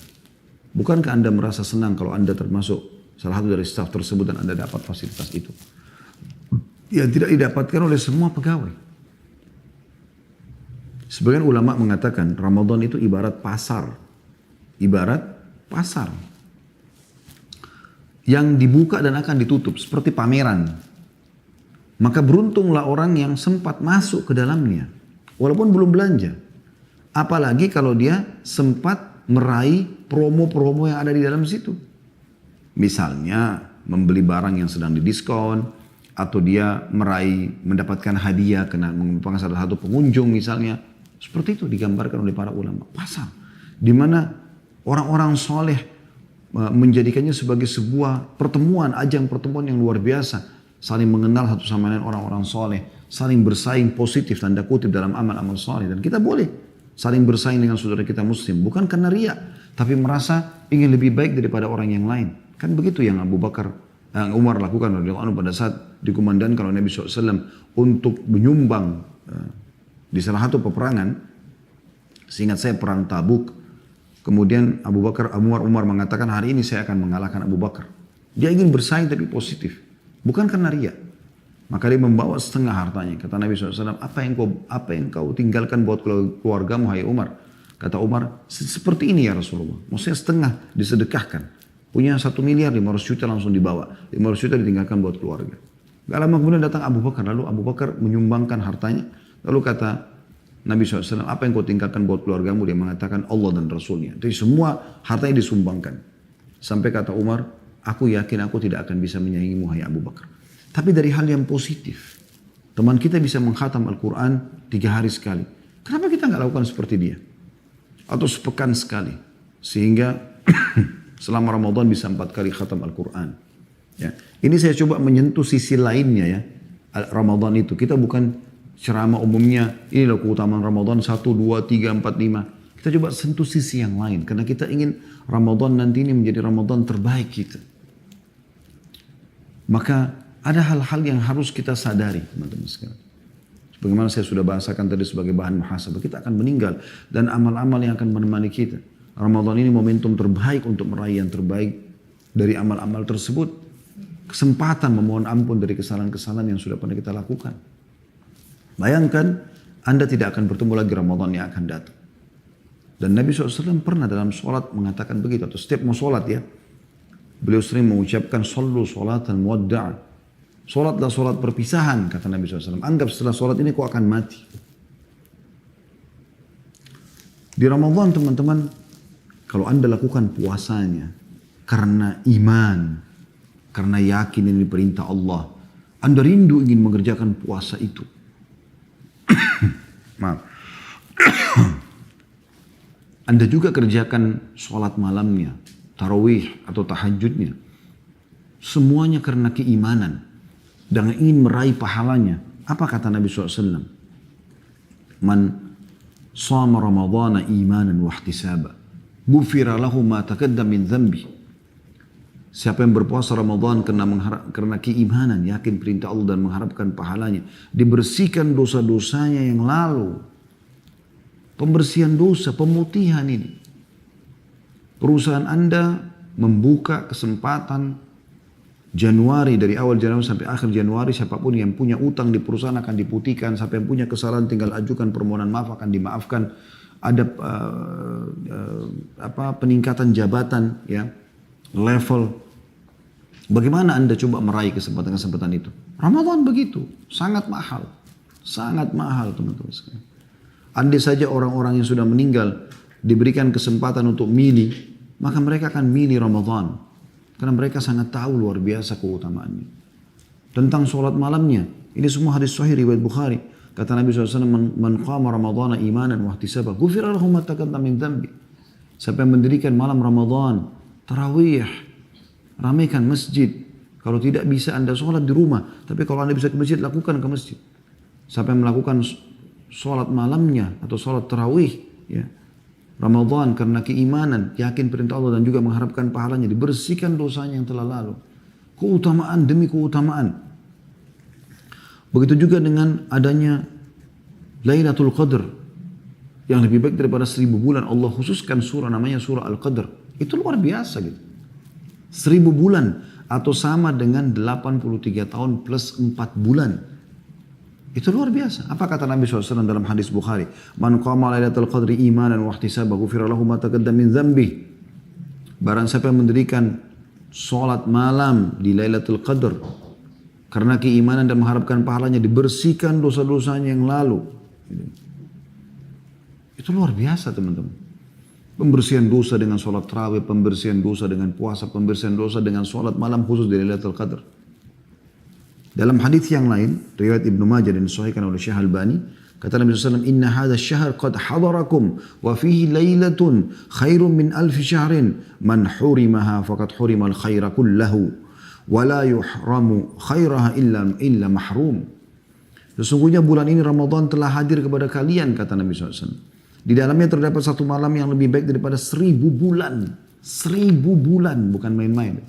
S1: Bukankah Anda merasa senang kalau Anda termasuk salah satu dari staf tersebut dan Anda dapat fasilitas itu? Yang tidak didapatkan oleh semua pegawai. Sebagian ulama mengatakan Ramadan itu ibarat pasar. Ibarat pasar. Yang dibuka dan akan ditutup seperti pameran. Maka beruntunglah orang yang sempat masuk ke dalamnya. Walaupun belum belanja. Apalagi kalau dia sempat meraih promo-promo yang ada di dalam situ. Misalnya membeli barang yang sedang didiskon. Atau dia mendapatkan hadiah karena merupakan salah satu pengunjung misalnya. Seperti itu digambarkan oleh para ulama. Pasar. Di mana orang-orang soleh menjadikannya sebagai sebuah pertemuan, ajang pertemuan yang luar biasa. Saling mengenal satu sama lain orang-orang soleh. Saling bersaing positif, tanda kutip dalam amal-amal soleh. Dan kita boleh saling bersaing dengan saudara kita muslim. Bukan karena riya, tapi merasa ingin lebih baik daripada orang yang lain. Kan begitu yang yang Umar lakukan pada saat dikumandangkan oleh Nabi SAW untuk menyumbang di salah satu peperangan. Seingat saya perang Tabuk. Kemudian Umar mengatakan hari ini saya akan mengalahkan Abu Bakar. Dia ingin bersaing tapi positif. Bukan karena riya. Maka dia membawa setengah hartanya. Kata Nabi SAW, apa yang kau tinggalkan buat keluargamu hai Umar? Kata Umar, seperti ini ya Rasulullah. Maksudnya setengah disedekahkan. Punya 1 miliar 500 juta langsung dibawa. 500 juta ditinggalkan buat keluarga. Gak lama kemudian datang Abu Bakar. Lalu Abu Bakar menyumbangkan hartanya. Lalu kata Nabi SAW, apa yang kau tinggalkan buat keluargamu? Dia mengatakan Allah dan Rasulnya. Jadi semua hartanya disumbangkan. Sampai kata Umar, aku yakin aku tidak akan bisa menyaingimu hai Abu Bakar. Tapi dari hal yang positif. Teman kita bisa mengkhatam Al-Quran 3 hari sekali. Kenapa kita gak lakukan seperti dia? Atau sepekan sekali. Sehingga selama Ramadan bisa 4 kali khatam Al-Quran. Ya. Ini saya coba menyentuh sisi lainnya ya. Ramadan itu. Kita bukan ceramah umumnya. Ini loh keutamaan Ramadan 1, 2, 3, 4, 5. Kita coba sentuh sisi yang lain. Karena kita ingin Ramadan nanti ini menjadi Ramadan terbaik kita. Maka ada hal-hal yang harus kita sadari teman-teman sekalian. Sebagaimana saya sudah bahasakan tadi sebagai bahan muhasabah. Kita akan meninggal. Dan amal-amal yang akan menemani kita. Ramadan ini momentum terbaik untuk meraih yang terbaik dari amal-amal tersebut. Kesempatan memohon ampun dari kesalahan-kesalahan yang sudah pernah kita lakukan. Bayangkan Anda tidak akan bertemu lagi Ramadan yang akan datang. Dan Nabi SAW pernah dalam sholat mengatakan begitu. Atau setiap mau sholat ya. Beliau sering mengucapkan sallu sholatan muwadda'a. Sholatlah sholat perpisahan, kata Nabi SAW. Anggap setelah sholat ini kau akan mati. Di Ramadan teman-teman, kalau Anda lakukan puasanya karena iman, karena yakin ini perintah Allah, Anda rindu ingin mengerjakan puasa itu. Maaf. Anda juga kerjakan sholat malamnya, tarawih atau tahajudnya. Semuanya karena keimanan dan ingin meraih pahalanya. Apa kata Nabi SAW? Man shama ramadhana imanan wa ihtisaba, ghufira lahu ma taqaddama min dhanbi. Siapa yang berpuasa Ramadan karena keimanan, yakin perintah Allah dan mengharapkan pahalanya, dibersihkan dosa-dosanya yang lalu. Pembersihan dosa, pemutihan ini. Perusahaan Anda membuka kesempatan Januari, dari awal Januari sampai akhir Januari, siapapun yang punya utang di perusahaan akan diputihkan, siapa yang punya kesalahan tinggal ajukan permohonan maaf akan dimaafkan. Ada peningkatan jabatan, ya, level. Bagaimana Anda coba meraih kesempatan-kesempatan itu? Ramadan begitu, sangat mahal teman-teman sekalian. Andai saja orang-orang yang sudah meninggal diberikan kesempatan untuk milih, maka mereka akan milih Ramadan. Karena mereka sangat tahu luar biasa keutamaannya. Tentang sholat malamnya, ini semua hadis sahih riwayat Bukhari. Kata Nabi SAW, man qama ramadhana imanan wa ihtisaba, ghufira lahu ma taqaddama min dhanbi. Siapa yang mendirikan malam Ramadan, tarawih, ramaikan masjid. Kalau tidak bisa Anda sholat di rumah, tapi kalau Anda bisa ke masjid, lakukan ke masjid. Siapa yang melakukan sholat malamnya atau sholat tarawih, ya, Ramadan karena keimanan, yakin perintah Allah dan juga mengharapkan pahalanya, dibersihkan dosanya yang telah lalu. Keutamaan demi keutamaan. Begitu juga dengan adanya Lailatul Qadar yang lebih baik daripada 1000 bulan. Allah khususkan surah namanya surah Al-Qadar. Itu luar biasa gitu. 1000 bulan atau sama dengan 83 tahun plus 4 bulan. Itu luar biasa. Apa kata Nabi SAW dalam hadis Bukhari? Man qama lailatul qadri imanan wa ihtisaba ghufira lahu ma taqaddama min dhanbi. Barang siapa yang mendirikan sholat malam di Lailatul Qadar karena keimanan dan mengharapkan pahalanya, dibersihkan dosa-dosanya yang lalu. Itu luar biasa teman-teman. Pembersihan dosa dengan sholat tarawih, pembersihan dosa dengan puasa, pembersihan dosa dengan sholat malam khusus di Lailatul Qadar. Dalam hadis yang lain, riwayat Ibnu Majah dan disahihkan oleh Syekh Albani, kata Nabi SAW, Inna hadha syahr qad hadarakum wa fihi laylatun khairun min alfi syahrin man hurimaha faqad hurimal khaira kullahu wa la yuhramu khairaha illa mahrum. Sesungguhnya bulan ini Ramadan telah hadir kepada kalian, kata Nabi SAW. Di dalamnya terdapat satu malam yang lebih baik daripada 1000 bulan. 1000 bulan, bukan main-main.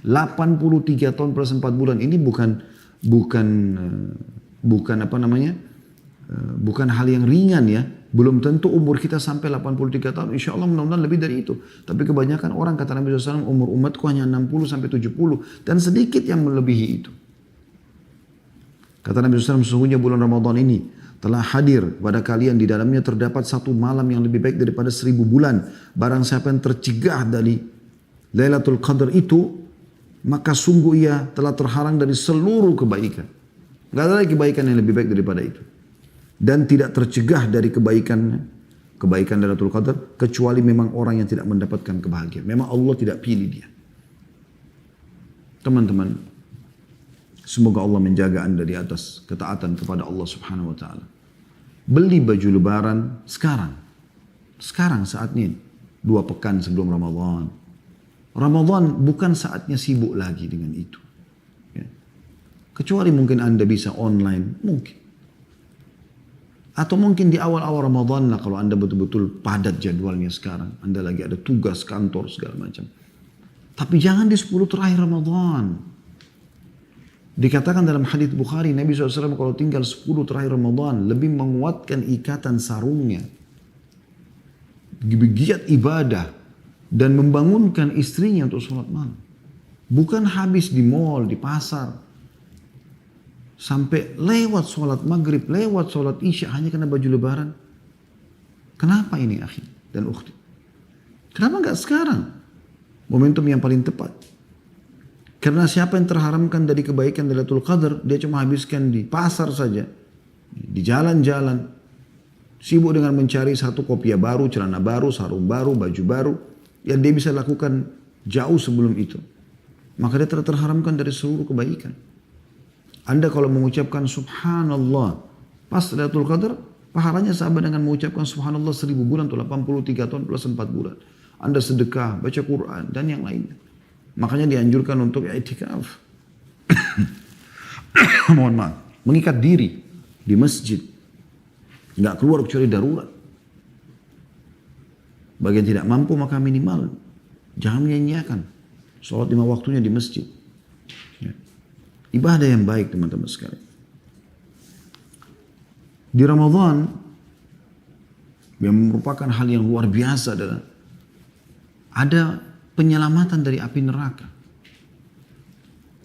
S1: 83 tahun plus 4 bulan ini bukan bukan hal yang ringan ya. Belum tentu umur kita sampai 83 tahun. Insya Allah mudah-mudahan lebih dari itu. Tapi kebanyakan orang, kata Nabi SAW, umur umatku hanya 60 sampai 70. Dan sedikit yang melebihi itu. Kata Nabi SAW, sesungguhnya bulan Ramadan ini telah hadir pada kalian. Di dalamnya terdapat satu malam yang lebih baik daripada 1000 bulan. Barang siapa yang tercegah dari Lailatul Qadar itu, maka sungguh ia telah terhalang dari seluruh kebaikan. Gak ada lagi kebaikan yang lebih baik daripada itu. Dan tidak tercegah dari kebaikan Lailatul Qadar, kecuali memang orang yang tidak mendapatkan kebahagiaan. Memang Allah tidak pilih dia. Teman-teman, semoga Allah menjaga Anda di atas ketaatan kepada Allah Subhanahu wa taala. Beli baju lebaran sekarang. Sekarang saatnya, 2 pekan sebelum Ramadan. Ramadan bukan saatnya sibuk lagi dengan itu. Ya. Kecuali mungkin Anda bisa online, mungkin. Atau mungkin di awal-awal Ramadan lah, kalau Anda betul-betul padat jadwalnya sekarang. Anda lagi ada tugas kantor segala macam. Tapi jangan di 10 terakhir Ramadan. Dikatakan dalam hadits Bukhari, Nabi SAW kalau tinggal 10 terakhir Ramadan lebih menguatkan ikatan sarungnya. Giat ibadah. Dan membangunkan istrinya untuk sholat malam. Bukan habis di mall, di pasar. Sampai lewat sholat maghrib, lewat sholat isya hanya karena baju lebaran. Kenapa ini akhi dan ukhti? Kenapa enggak sekarang? Momentum yang paling tepat. Karena siapa yang terharamkan dari kebaikan Lailatul Qadar, dia cuma habiskan di pasar saja, di jalan-jalan, sibuk dengan mencari satu kopiah baru, celana baru, sarung baru, baju baru, yang dia bisa lakukan jauh sebelum itu. Maka dia terharamkan dari seluruh kebaikan. Anda kalau mengucapkan subhanallah pas Lailatul Qadar, pahalanya sama dengan mengucapkan subhanallah 1000 bulan atau 83 tahun plus 4 bulan. Anda sedekah, baca Quran, dan yang lainnya. Makanya dianjurkan untuk i'tikaf. Mohon maaf. Mengikat diri di masjid. Nggak keluar kecuali darurat. Bagi yang tidak mampu maka minimal. Jangan menyanyiakan. Sholat 5 waktunya di masjid. Ya. Ibadah yang baik teman-teman sekalian. Di Ramadan yang merupakan hal yang luar biasa adalah ada penyelamatan dari api neraka.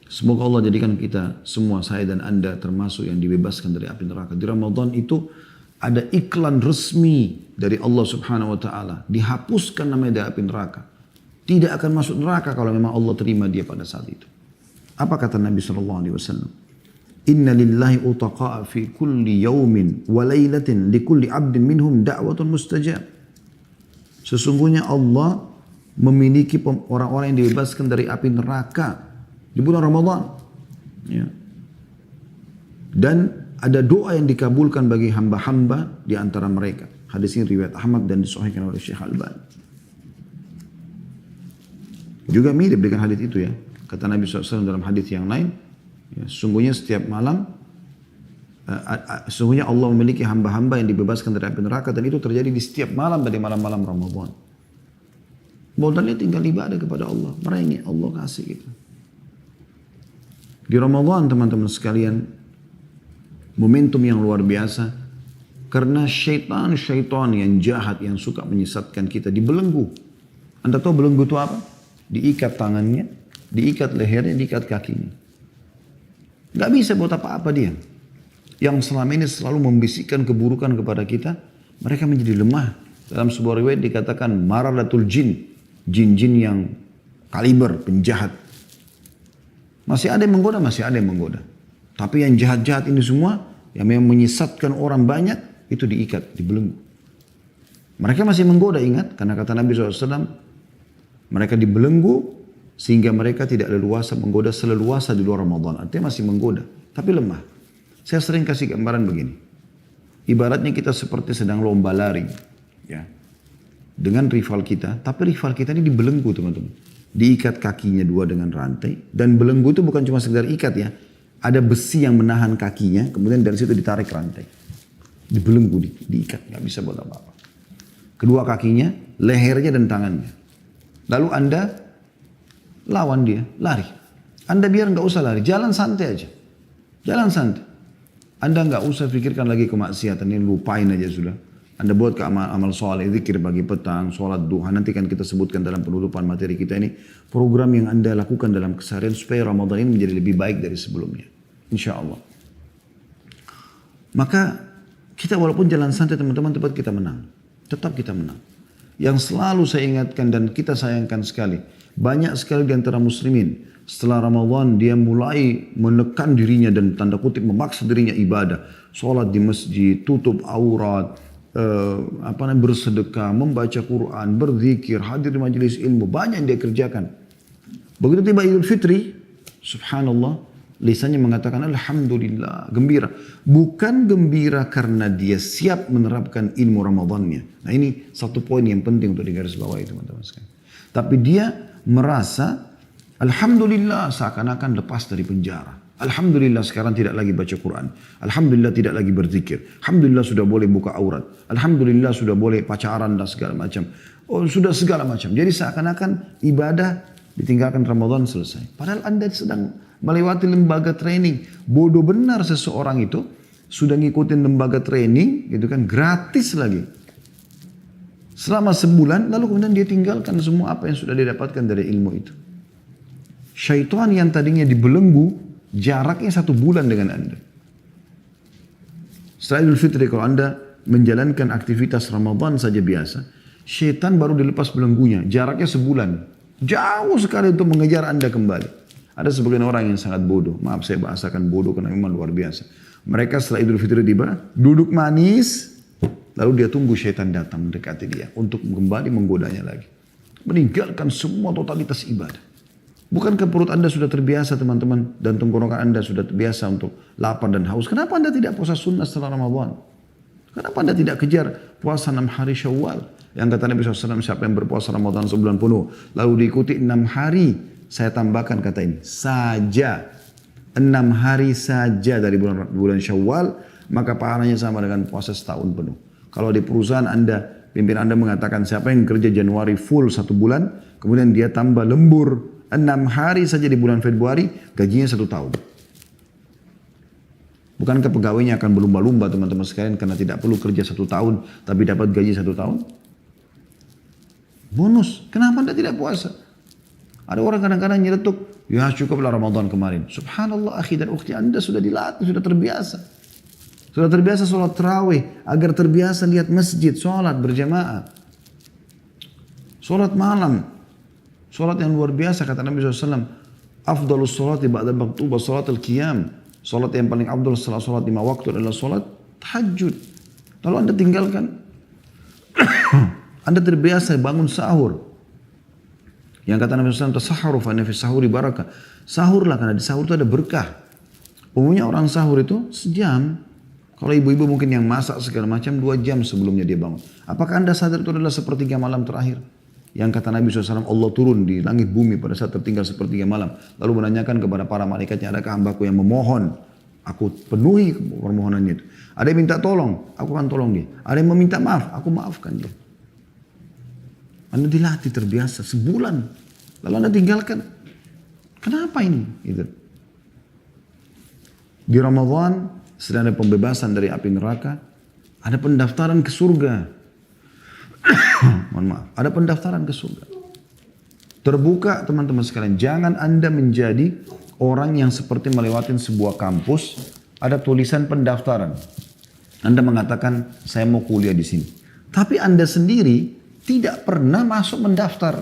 S1: Semoga Allah jadikan kita semua, saya dan Anda termasuk yang dibebaskan dari api neraka. Di Ramadan itu ada iklan resmi dari Allah Subhanahu wa taala, dihapuskan namanya dari api neraka. Tidak akan masuk neraka kalau memang Allah terima dia pada saat itu. Apa kata Nabi sallallahu alaihi wasallam? Inna lillahi utaqa'a fi kulli yawmin wa laylatin li kulli 'abdin minhum da'watun mustajab. Sesungguhnya Allah memiliki orang-orang yang dibebaskan dari api neraka di bulan Ramadan. Ya. Dan ada doa yang dikabulkan bagi hamba-hamba di antara mereka. Hadis ini riwayat Ahmad dan disahihkan oleh Syekh Albani. Juga mirip dengan hadis itu ya. Kata Nabi SAW dalam hadis yang lain, ya, sesungguhnya setiap malam, sesungguhnya Allah memiliki hamba-hamba yang dibebaskan dari api neraka, dan itu terjadi di setiap malam dari malam-malam Ramadan. Modalnya tinggal ibadah kepada Allah. Merengek Allah kasih gitu. Di Ramadan teman-teman sekalian, momentum yang luar biasa. Karena syaitan yang jahat yang suka menyesatkan kita dibelenggu. Anda tahu belenggu itu apa? Diikat tangannya, diikat lehernya, diikat kakinya. Gak bisa buat apa-apa dia. Yang selama ini selalu membisikkan keburukan kepada kita, mereka menjadi lemah. Dalam sebuah riwayat dikatakan maradatul jin. Jin-jin yang kaliber, penjahat. Masih ada yang menggoda, masih ada yang menggoda. Tapi yang jahat-jahat ini semua, yang memang menyesatkan orang banyak, itu diikat, dibelenggu. Mereka masih menggoda, ingat. Karena kata Nabi SAW, mereka dibelenggu, sehingga mereka tidak leluasa menggoda seleluasa di luar Ramadan. Artinya masih menggoda, tapi lemah. Saya sering kasih gambaran begini. Ibaratnya kita seperti sedang lomba lari. Ya. Dengan rival kita, tapi rival kita ini dibelenggu teman-teman. Diikat kakinya dua dengan rantai, dan belenggu itu bukan cuma sekedar ikat ya. Ada besi yang menahan kakinya, kemudian dari situ ditarik rantai. Dibelenggu, diikat, nggak bisa buat apa-apa. Kedua kakinya, lehernya dan tangannya. Lalu Anda lawan dia, lari. Anda biar nggak usah lari, jalan santai aja. Jalan santai. Anda nggak usah pikirkan lagi kemaksiatan, ini lupain aja sudah. Anda buat ke amal soleh, zikir pagi petang, sholat duha. Nanti kan kita sebutkan dalam penutupan materi kita ini. Program yang Anda lakukan dalam keseharian supaya Ramadan ini menjadi lebih baik dari sebelumnya. Insya Allah. Maka kita walaupun jalan santai teman-teman, tetap kita menang. Tetap kita menang. Yang selalu saya ingatkan dan kita sayangkan sekali. Banyak sekali di antara muslimin. Setelah Ramadan dia mulai menekan dirinya dan tanda kutip memaksa dirinya ibadah. Sholat di masjid, tutup aurat. Bersedekah, membaca Quran, berzikir, hadir di majelis ilmu, banyak yang dia kerjakan. Begitu tiba Idul Fitri, subhanallah, lisannya mengatakan alhamdulillah, gembira. Bukan gembira karena dia siap menerapkan ilmu Ramadannya. Nah ini satu poin yang penting untuk digarisbawahi teman-teman sekalian. Tapi dia merasa alhamdulillah seakan-akan lepas dari penjara. Alhamdulillah sekarang tidak lagi baca Quran. Alhamdulillah tidak lagi berzikir. Alhamdulillah sudah boleh buka aurat. Alhamdulillah sudah boleh pacaran dan segala macam. Oh sudah segala macam. Jadi seakan-akan ibadah ditinggalkan Ramadan selesai. Padahal Anda sedang melewati lembaga training. Bodoh benar seseorang itu sudah ngikutin lembaga training gitu kan gratis lagi. Selama sebulan lalu kemudian dia tinggalkan semua apa yang sudah dia dapatkan dari ilmu itu. Syaitan yang tadinya dibelenggu jaraknya 1 bulan dengan Anda. Setelah Idul Fitri kalau Anda menjalankan aktivitas Ramadan saja biasa, syaitan baru dilepas belenggunya, jaraknya sebulan. Jauh sekali untuk mengejar Anda kembali. Ada sebagian orang yang sangat bodoh. Maaf saya bahasakan bodoh karena memang luar biasa. Mereka setelah Idul Fitri tiba, duduk manis, lalu dia tunggu syaitan datang mendekati dia untuk kembali menggodanya lagi. Meninggalkan semua totalitas ibadah. Bukankah perut Anda sudah terbiasa teman-teman dan tenggorokan Anda sudah terbiasa untuk lapar dan haus? Kenapa Anda tidak puasa sunnah setelah Ramadan? Kenapa Anda tidak kejar puasa 6 hari Syawal? Yang kata Nabi SAW, siapa yang berpuasa Ramadan sebulan penuh, lalu diikuti 6 hari, saya tambahkan kata ini, saja. 6 hari saja dari bulan Syawal, maka pahalanya sama dengan puasa setahun penuh. Kalau di perusahaan Anda, pimpinan Anda mengatakan siapa yang kerja Januari full 1 bulan, kemudian dia tambah lembur 6 hari saja di bulan Februari, gajinya 1 tahun. Bukankah pegawainya akan berlumba-lumba teman-teman sekalian karena tidak perlu kerja 1 tahun, tapi dapat gaji 1 tahun? Bonus, kenapa Anda tidak puasa? Ada orang kadang-kadang nyeletuk, ya cukuplah Ramadan kemarin. Subhanallah akhi dan ukhti, Anda sudah dilatih, sudah terbiasa. Sudah terbiasa sholat tarawih, agar terbiasa lihat masjid, sholat berjamaah. Sholat malam, sholat yang luar biasa kata Nabi SAW. Afdalus sholati ba'dal maktubah sholat al-qiyam. Sholat yang paling afdal setelah sholat 5 waktu adalah sholat tahajud. Lalu Anda tinggalkan. Anda terbiasa bangun sahur. Yang kata Nabi SAW, tasahharu fa inna fi sahuri barakah. Sahurlah karena di sahur itu ada berkah. Umumnya orang sahur itu sejam. Kalau ibu-ibu mungkin yang masak segala macam 2 jam sebelumnya dia bangun. Apakah Anda sadar itu adalah sepertiga malam terakhir? Yang kata Nabi SAW, Allah turun di langit bumi pada saat tertinggal sepertiga malam. Lalu menanyakan kepada para malaikatnya, adakah hambaku yang memohon? Aku penuhi permohonannya itu. Ada yang minta tolong, aku akan tolong dia. Ada yang meminta maaf, aku maafkan dia. Anda dilatih terbiasa sebulan. Lalu Anda tinggalkan. Kenapa ini? Gitu. Di Ramadan sedang ada pembebasan dari api neraka. Ada pendaftaran ke surga. Mohon maaf. Ada pendaftaran ke surga. Terbuka teman-teman sekalian. Jangan Anda menjadi orang yang seperti melewati sebuah kampus. Ada tulisan pendaftaran. Anda mengatakan saya mau kuliah di sini. Tapi Anda sendiri tidak pernah masuk mendaftar.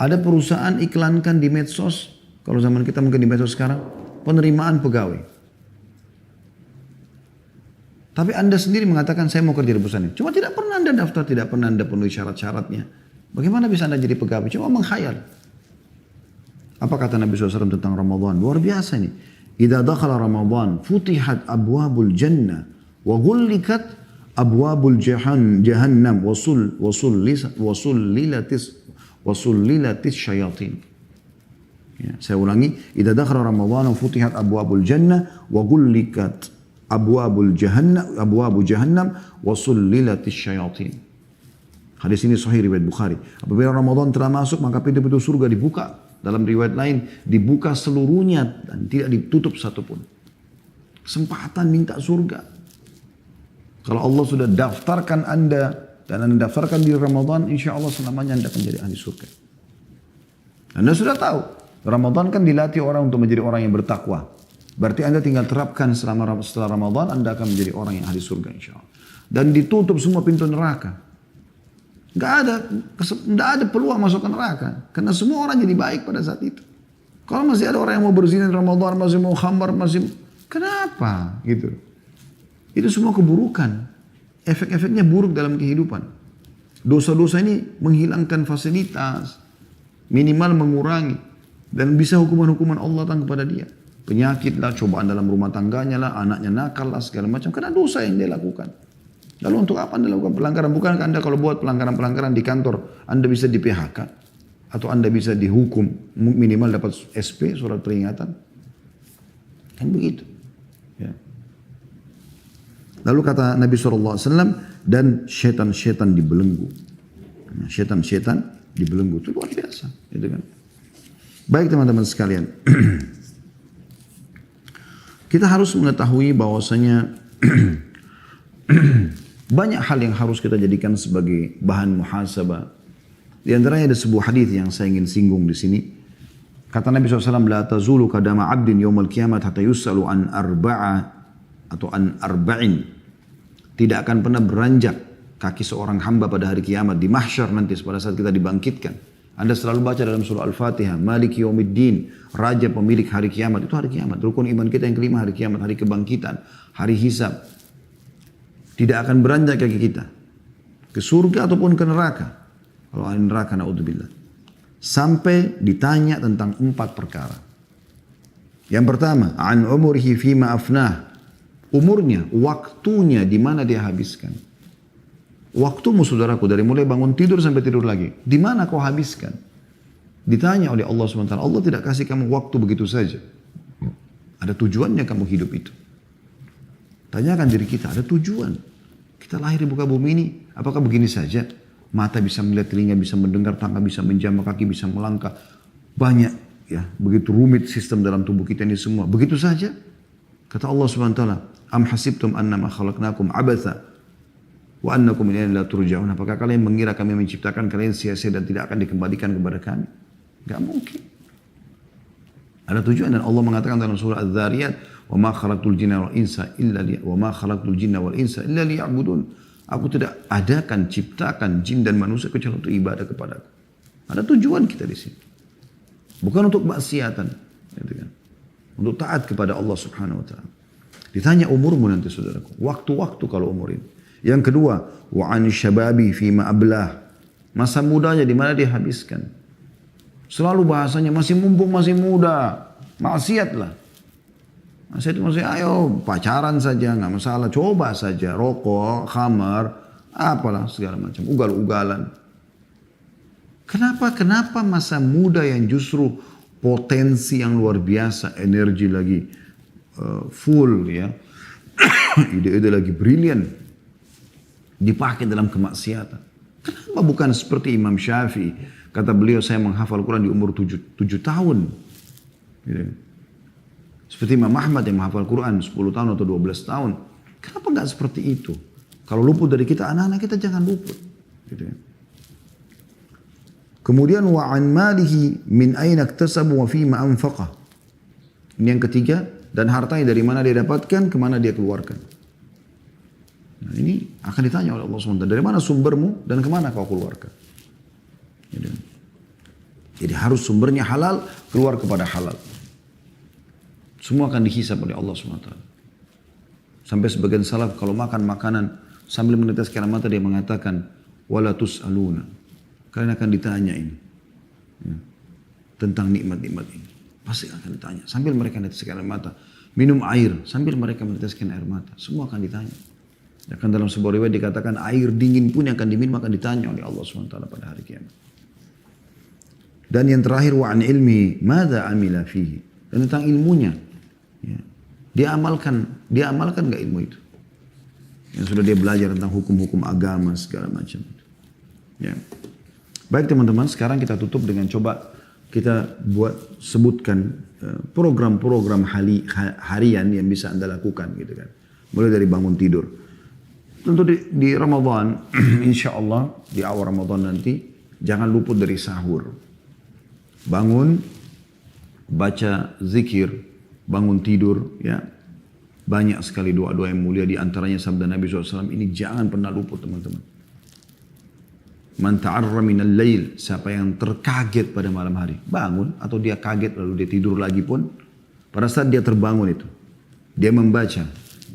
S1: Ada perusahaan iklankan di medsos, kalau zaman kita mungkin di medsos sekarang, penerimaan pegawai. Tapi Anda sendiri mengatakan saya mau kerja di perusahaan ini. Cuma tidak pernah Anda daftar, tidak pernah Anda penuhi syarat-syaratnya. Bagaimana bisa Anda jadi pegawai? Cuma menghayal. Apa kata Nabi SAW tentang Ramadan? Luar biasa ini. Idza dakhala Ramadan, futihat abwabul jannah wa ghullikat abwabul jahannam wasullilatis syayatin. Ya, saya ulangi, idza dakhala Ramadan futihat abwabul jannah wa ghullikat abwabu jahannam wasullilatis syayatin. Hadis ini sahih riwayat Bukhari. Apabila Ramadan telah masuk maka pintu-pintu surga dibuka. Dalam riwayat lain dibuka seluruhnya dan tidak ditutup satupun. Kesempatan minta surga. Kalau Allah sudah daftarkan Anda dan Anda daftarkan di Ramadan, insya Allah selamanya Anda akan jadi ahli surga. Anda sudah tahu, Ramadan kan dilatih orang untuk menjadi orang yang bertakwa. Berarti Anda tinggal terapkan setelah Ramadan, Anda akan menjadi orang yang ahli surga insya Allah. Dan ditutup semua pintu neraka. Nggak ada peluang masuk ke neraka. Karena semua orang jadi baik pada saat itu. Kalau masih ada orang yang mau berzina di Ramadan, masih mau khamar, kenapa? Gitu. Itu semua keburukan. Efek-efeknya buruk dalam kehidupan. Dosa-dosa ini menghilangkan fasilitas. Minimal mengurangi. Dan bisa hukuman-hukuman Allah datang kepada dia. Penyakit lah, cobaan dalam rumah tangganya lah, anaknya nakal lah, segala macam. Karena dosa yang dia lakukan. Lalu untuk apa Anda lakukan pelanggaran? Bukankah Anda kalau buat pelanggaran-pelanggaran di kantor, Anda bisa di PHK? Atau Anda bisa dihukum, minimal dapat SP, surat peringatan? Kan begitu. Ya. Lalu kata Nabi SAW, dan syaitan-syaitan dibelenggu. Syaitan-syaitan dibelenggu, itu luar biasa. Gitu kan? Baik teman-teman sekalian. Kita harus mengetahui bahwasanya banyak hal yang harus kita jadikan sebagai bahan muhasabah. Di antaranya ada sebuah hadis yang saya ingin singgung di sini. Kata Nabi SAW, la tazulu kadama abdin yawmal kiamat hatta yus'alu an arba'a atau an arba'in. Tidak akan pernah beranjak kaki seorang hamba pada hari kiamat di mahsyar nanti pada saat kita dibangkitkan. Anda selalu baca dalam surah Al-Fatihah, Maliki Yaumiddin, Raja pemilik hari kiamat. Itu hari kiamat. Rukun iman kita yang kelima hari kiamat, hari kebangkitan, hari hisab. Tidak akan beranjak kaki kita ke surga ataupun ke neraka. Kalau ada neraka, na'udzubillah. Sampai ditanya tentang 4 perkara. Yang pertama, an umurihi fima afnah. Umurnya, waktunya di mana dia habiskan. Waktumu saudaraku dari mulai bangun tidur sampai tidur lagi. Di mana kau habiskan? Ditanya oleh Allah SWT. Allah tidak kasih kamu waktu begitu saja. Ada tujuannya kamu hidup itu. Tanyakan diri kita, ada tujuan. Kita lahir di muka bumi ini, apakah begini saja? Mata bisa melihat, telinga bisa mendengar, tangan bisa menjamah, kaki bisa melangkah. Banyak ya, begitu rumit sistem dalam tubuh kita ini semua. Begitu saja? Kata Allah SWT, am hasibtum annama khalaqnakum abatha wa annakum ilaina la turja'un. Apakah kalian mengira kami menciptakan kalian sia-sia dan tidak akan dikembalikan kepada kami? Gak mungkin. Ada tujuan dan Allah mengatakan dalam surah Az-Zariyat, wa ma khalaqtul jinna wal insa illa liya'budun. Aku tidak adakan ciptakan jin dan manusia kecuali untuk ibadah kepadaku. Ada tujuan kita di sini. Bukan untuk maksiatan, gitu kan. Untuk taat kepada Allah Subhanahu wa taala. Ditanya umurmu nanti saudaraku, waktu-waktu kalau umur ini. Yang kedua, wa an syababi fi ma ablah. Masa mudanya di mana dia habiskan. Selalu bahasanya masih mumpung masih muda, maksiatlah. Maksudnya ayo pacaran saja, nggak masalah, coba saja rokok, khamar, apalah segala macam, ugal-ugalan. Kenapa masa muda yang justru potensi yang luar biasa, energi lagi full ya, ide-ide lagi brilian, dipakai dalam kemaksiatan. Kenapa bukan seperti Imam Syafi'i? Kata beliau, saya menghafal Quran di umur 7 tahun. Gitu. Seperti Imam Ahmad yang menghafal Quran 10 tahun atau 12 tahun. Kenapa nggak seperti itu? Kalau luput dari kita, anak-anak kita jangan luput. Gitu. Kemudian wa an malihi min aina iktasabu wa fima anfaqah. Ini yang ketiga, dan hartanya dari mana dia dapatkan, kemana dia keluarkan. Nah, ini akan ditanya oleh Allah SWT. Dari mana sumbermu dan kemana kau keluarkan. Gitu. Jadi harus sumbernya halal, keluar kepada halal. Semua akan dihisab oleh Allah SWT. Sampai sebagian salaf kalau makan makanan sambil meneteskan air mata dia mengatakan wala tus'aluna. Kalian akan ditanya ini. Ya, tentang nikmat-nikmat ini. Pasti akan ditanya. Sambil mereka meneteskan air mata. Minum air sambil mereka meneteskan air mata. Semua akan ditanya. Bahkan dalam sebuah riwayat dikatakan air dingin pun yang akan diminum akan ditanya oleh Allah SWT pada hari kiamat. Dan yang terakhir wa an ilmi madza amila fihi. Dan tentang ilmunya. Ya. Dia amalkan nggak ilmu itu? Yang sudah dia belajar tentang hukum-hukum agama segala macam. Ya. Baik teman-teman, sekarang kita tutup dengan coba kita sebutkan program-program harian yang bisa Anda lakukan gitu kan. Mulai dari bangun tidur. Tentu di Ramadan, insya Allah di awal Ramadan nanti jangan luput dari sahur. Bangun, baca zikir, bangun tidur, ya. Banyak sekali doa-doa yang mulia, di antaranya sabda Nabi SAW, ini jangan pernah luput teman-teman. Man ta'arra minal lail, siapa yang terkaget pada malam hari, bangun atau dia kaget lalu dia tidur lagi pun, pada saat dia terbangun itu, dia membaca,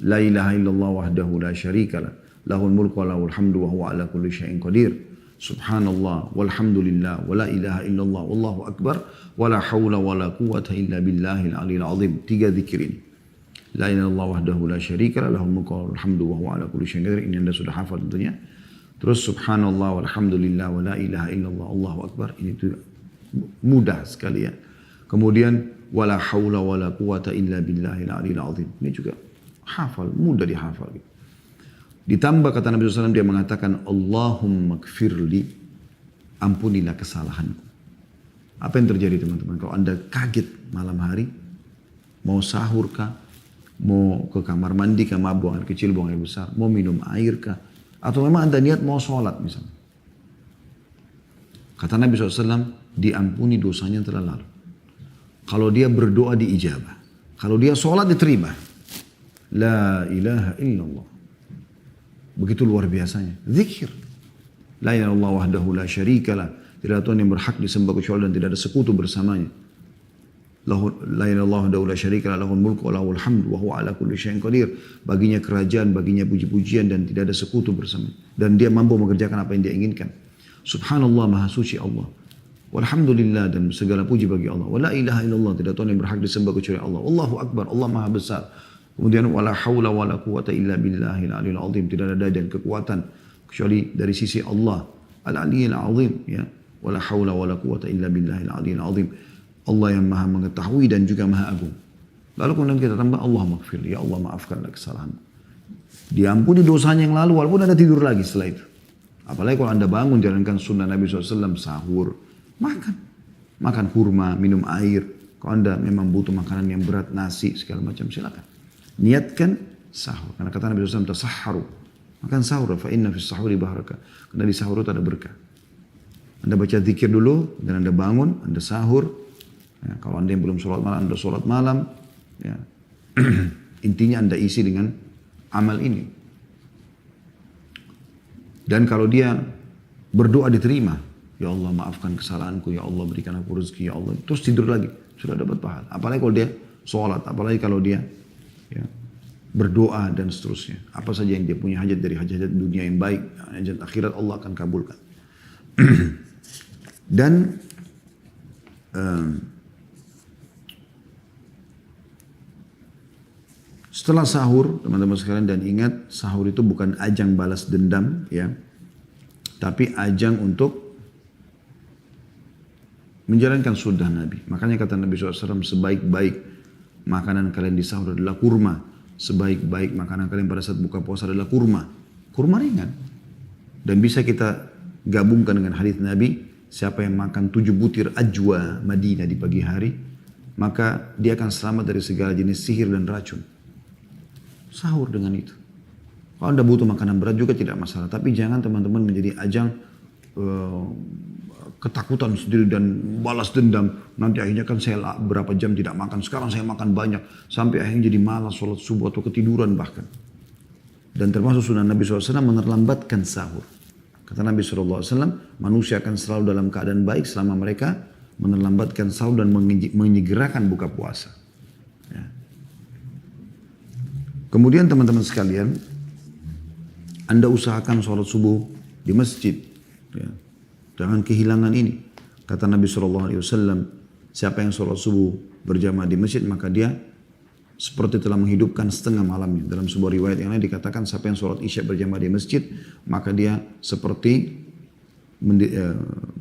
S1: la ilaha illallah wahdahu la syarikalah, lahul mulku wa lahul hamdu wa huwa ala kulli syai'in qadir. Subhanallah, walhamdulillah, wa la ilaha illallah, wallahu akbar, wa la hawla wa la quwata illa billahil aliyil azim. 3 zikir ini. La ilaha illallah wahdahu la syarikalah, lahul mulku wa lahul hamdu wa huwa ala kulli syai'in qadir. Ini Anda sudah hafal tentunya. Terus subhanallah, walhamdulillah, wa la ilaha illallah, allahu akbar. Ini tuh mudah sekali ya. Kemudian, wa la hawla wa la quwata illa billahil aliyil azim. Ini juga hafal, mudah dihafal. Ditambah kata Nabi SAW, dia mengatakan, Allahumma gfirli, ampunilah kesalahanku. Apa yang terjadi teman-teman? Kalau Anda kaget malam hari, mau sahur kah, mau ke kamar mandi kah, mau buang air kecil, buang air besar, mau minum air kah, atau memang Anda niat mau sholat misalnya. Kata Nabi SAW, diampuni dosanya yang telah lalu. Kalau dia berdoa diijabah. Kalau dia sholat diterima. La ilaha illallah. Begitu luar biasanya. Zikir. La ilaha illallah wahdahu la syarikalah. Tidak ada Tuhan yang berhak disembah kecuali dan tidak ada sekutu bersamanya. La ilallahu daula syarika lahul mulku wa lahul hamdu wa huwa ala kulli syai'in qadir. Baginya kerajaan, baginya puji-pujian dan tidak ada sekutu bersama. Dan dia mampu mengerjakan apa yang dia inginkan. Subhanallah, maha suci Allah. Walhamdulillah, dan segala puji bagi Allah. Wa la ilaha illallah, tidak Tuhan yang berhak disembah kecuali Allah. Allahu akbar, Allah maha besar. Kemudian wala haula wala quwata illa billahil aliyil azim, tidak ada daya dan kekuatan kecuali dari sisi Allah al-aliyil azim, ya. Wala haula wala quwata illa billahil aliyil azim. Allah yang maha mengetahui dan juga maha agung. Lalu kemudian kita tambah Allah maghfir, ya Allah maafkanlah kesalahan. Diampuni dosanya yang lalu walaupun anda tidur lagi setelah itu. Apalagi kalau anda bangun jalankan sunnah Nabi SAW, sahur, makan. Makan kurma, minum air. Kalau anda memang butuh makanan yang berat, nasi, segala macam, silakan. Niatkan sahur. Karena kata Nabi SAW, tasahharu. Makan sahur, fa inna fis sahuri barakah. Karena di sahur itu ada berkah. Anda baca zikir dulu, dan anda bangun, anda sahur. Ya, kalau anda yang belum sholat malam, anda sholat malam. Ya. Intinya anda isi dengan amal ini. Dan kalau dia berdoa diterima, ya Allah maafkan kesalahanku, ya Allah berikan aku rezeki, ya Allah. Terus tidur lagi, sudah dapat pahala. Apalagi kalau dia sholat, apalagi kalau dia ya, berdoa dan seterusnya. Apa saja yang dia punya hajat dari hajat dunia yang baik, hajat akhirat Allah akan kabulkan. Dan setelah sahur, teman-teman sekalian, dan ingat sahur itu bukan ajang balas dendam, ya, tapi ajang untuk menjalankan sunnah Nabi. Makanya kata Nabi SAW, sebaik-baik makanan kalian di sahur adalah kurma. Sebaik-baik makanan kalian pada saat buka puasa adalah kurma. Kurma ringan. Dan bisa kita gabungkan dengan hadis Nabi, siapa yang makan 7 butir ajwa Madinah di pagi hari, maka dia akan selamat dari segala jenis sihir dan racun. Sahur dengan itu. Kalau anda butuh makanan berat juga tidak masalah. Tapi jangan teman-teman menjadi ajang ketakutan sendiri dan balas dendam. Nanti akhirnya kan saya berapa jam tidak makan. Sekarang saya makan banyak. Sampai akhirnya jadi malas sholat subuh atau ketiduran bahkan. Dan termasuk sunnah Nabi SAW menerlambatkan sahur. Kata Nabi SAW, manusia akan selalu dalam keadaan baik selama mereka menerlambatkan sahur dan menyegerakan buka puasa. Ya. Kemudian teman-teman sekalian, anda usahakan sholat subuh di masjid. Ya. Jangan kehilangan ini. Kata Nabi SAW, siapa yang sholat subuh berjamaah di masjid, maka dia seperti telah menghidupkan setengah malamnya. Dalam sebuah riwayat yang lain dikatakan, siapa yang sholat isya berjamaah di masjid, maka dia seperti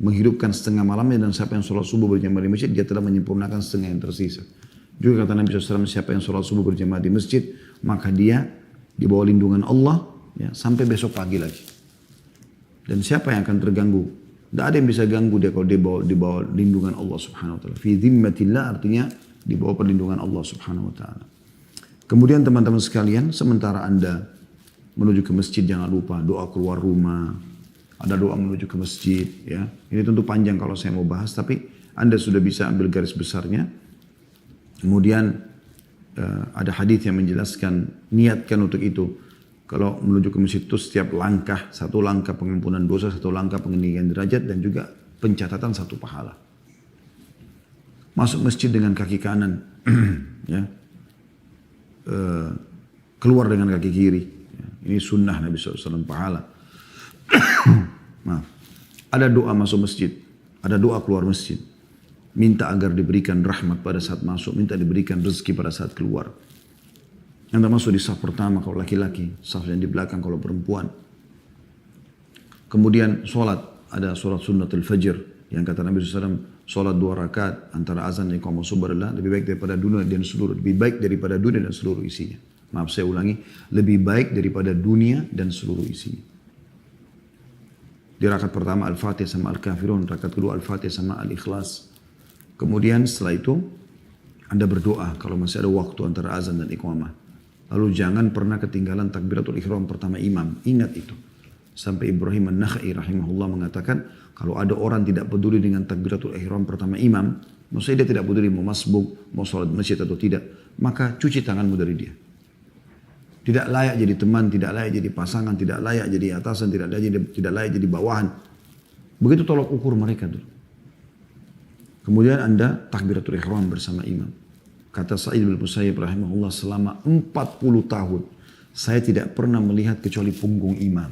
S1: menghidupkan setengah malamnya. Dan siapa yang sholat subuh berjamaah di masjid, dia telah menyempurnakan setengah yang tersisa. Juga kata Nabi SAW, siapa yang sholat subuh berjamaah di masjid, maka dia di bawah lindungan Allah, ya, sampai besok pagi lagi. Dan siapa yang akan terganggu? Tidak ada yang bisa ganggu dia kalau di bawah lindungan Allah Subhanahu Wa Taala. Fi dhimmatillah artinya di bawah perlindungan Allah Subhanahu Wa Taala. Kemudian teman-teman sekalian, sementara anda menuju ke masjid, jangan lupa doa keluar rumah. Ada doa menuju ke masjid. Ya, ini tentu panjang kalau saya mau bahas, tapi anda sudah bisa ambil garis besarnya. Kemudian ada hadis yang menjelaskan niatkan untuk itu. Kalau menuju ke masjid itu setiap langkah, satu langkah pengampunan dosa, satu langkah peninggian derajat, dan juga pencatatan satu pahala. Masuk masjid dengan kaki kanan, ya, keluar dengan kaki kiri. Ya, ini sunnah Nabi SAW, pahala. Maaf. Ada doa masuk masjid, ada doa keluar masjid. Minta agar diberikan rahmat pada saat masuk, minta diberikan rezeki pada saat keluar. Anda masuk di saf pertama kalau laki-laki, saf yang di belakang kalau perempuan. Kemudian sholat, ada sholat sunnatul fajr yang kata Nabi SAW, sholat 2 rakaat antara azan dan iqamah subuh adalah lebih baik daripada dunia dan seluruh, lebih baik daripada dunia dan seluruh isinya. Maaf saya ulangi, lebih baik daripada dunia dan seluruh isinya. Di rakaat pertama Al-Fatihah sama Al-Kafirun, rakaat kedua Al-Fatihah sama Al-Ikhlas. Kemudian setelah itu anda berdoa kalau masih ada waktu antara azan dan iqamah. Lalu jangan pernah ketinggalan takbiratul ihram pertama imam. Ingat itu. Sampai Ibrahim An-Nakhai rahimahullah mengatakan, kalau ada orang tidak peduli dengan takbiratul ihram pertama imam, maksudnya dia tidak peduli mau masbuk, mau sholat masjid atau tidak, maka cuci tanganmu dari dia. Tidak layak jadi teman, tidak layak jadi pasangan, tidak layak jadi atasan, tidak layak jadi bawahan. Begitu tolak ukur mereka dulu. Kemudian Anda takbiratul ihram bersama imam. Kata Sa'id bin Musayyib rahimahullah, selama 40 tahun saya tidak pernah melihat kecuali punggung imam.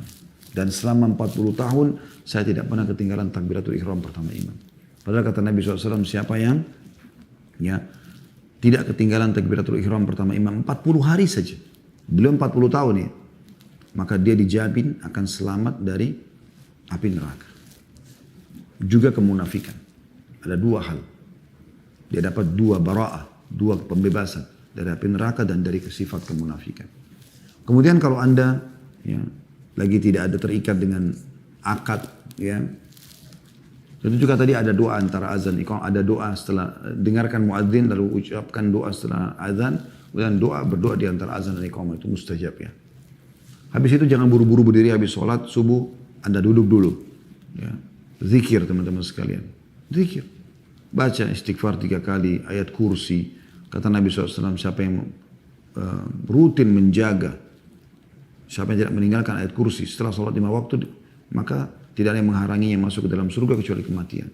S1: Dan selama 40 tahun saya tidak pernah ketinggalan takbiratul ihram pertama imam. Padahal kata Nabi SAW, siapa yang tidak ketinggalan takbiratul ihram pertama imam 40 hari saja. Beliau 40 tahun ya. Maka dia dijamin akan selamat dari api neraka. Juga kemunafikan. Ada dua hal. Dia dapat dua bara'ah, dua pembebasan dari api neraka dan dari sifat kemunafikan. Kemudian kalau Anda lagi tidak ada terikat dengan akad, itu juga tadi ada doa antara azan iqamah, ada doa setelah dengarkan muadzin lalu ucapkan doa setelah azan, kemudian berdoa di antara azan dan iqamah, itu mustajab ya. Habis itu jangan buru-buru berdiri habis sholat subuh, Anda duduk dulu. Ya. Zikir teman-teman sekalian. Zikir. Baca istighfar 3 kali, ayat kursi. Kata Nabi SAW, siapa yang rutin menjaga, siapa yang tidak meninggalkan ayat kursi setelah sholat 5 waktu, maka tidak ada yang menghalanginya masuk ke dalam surga kecuali kematian.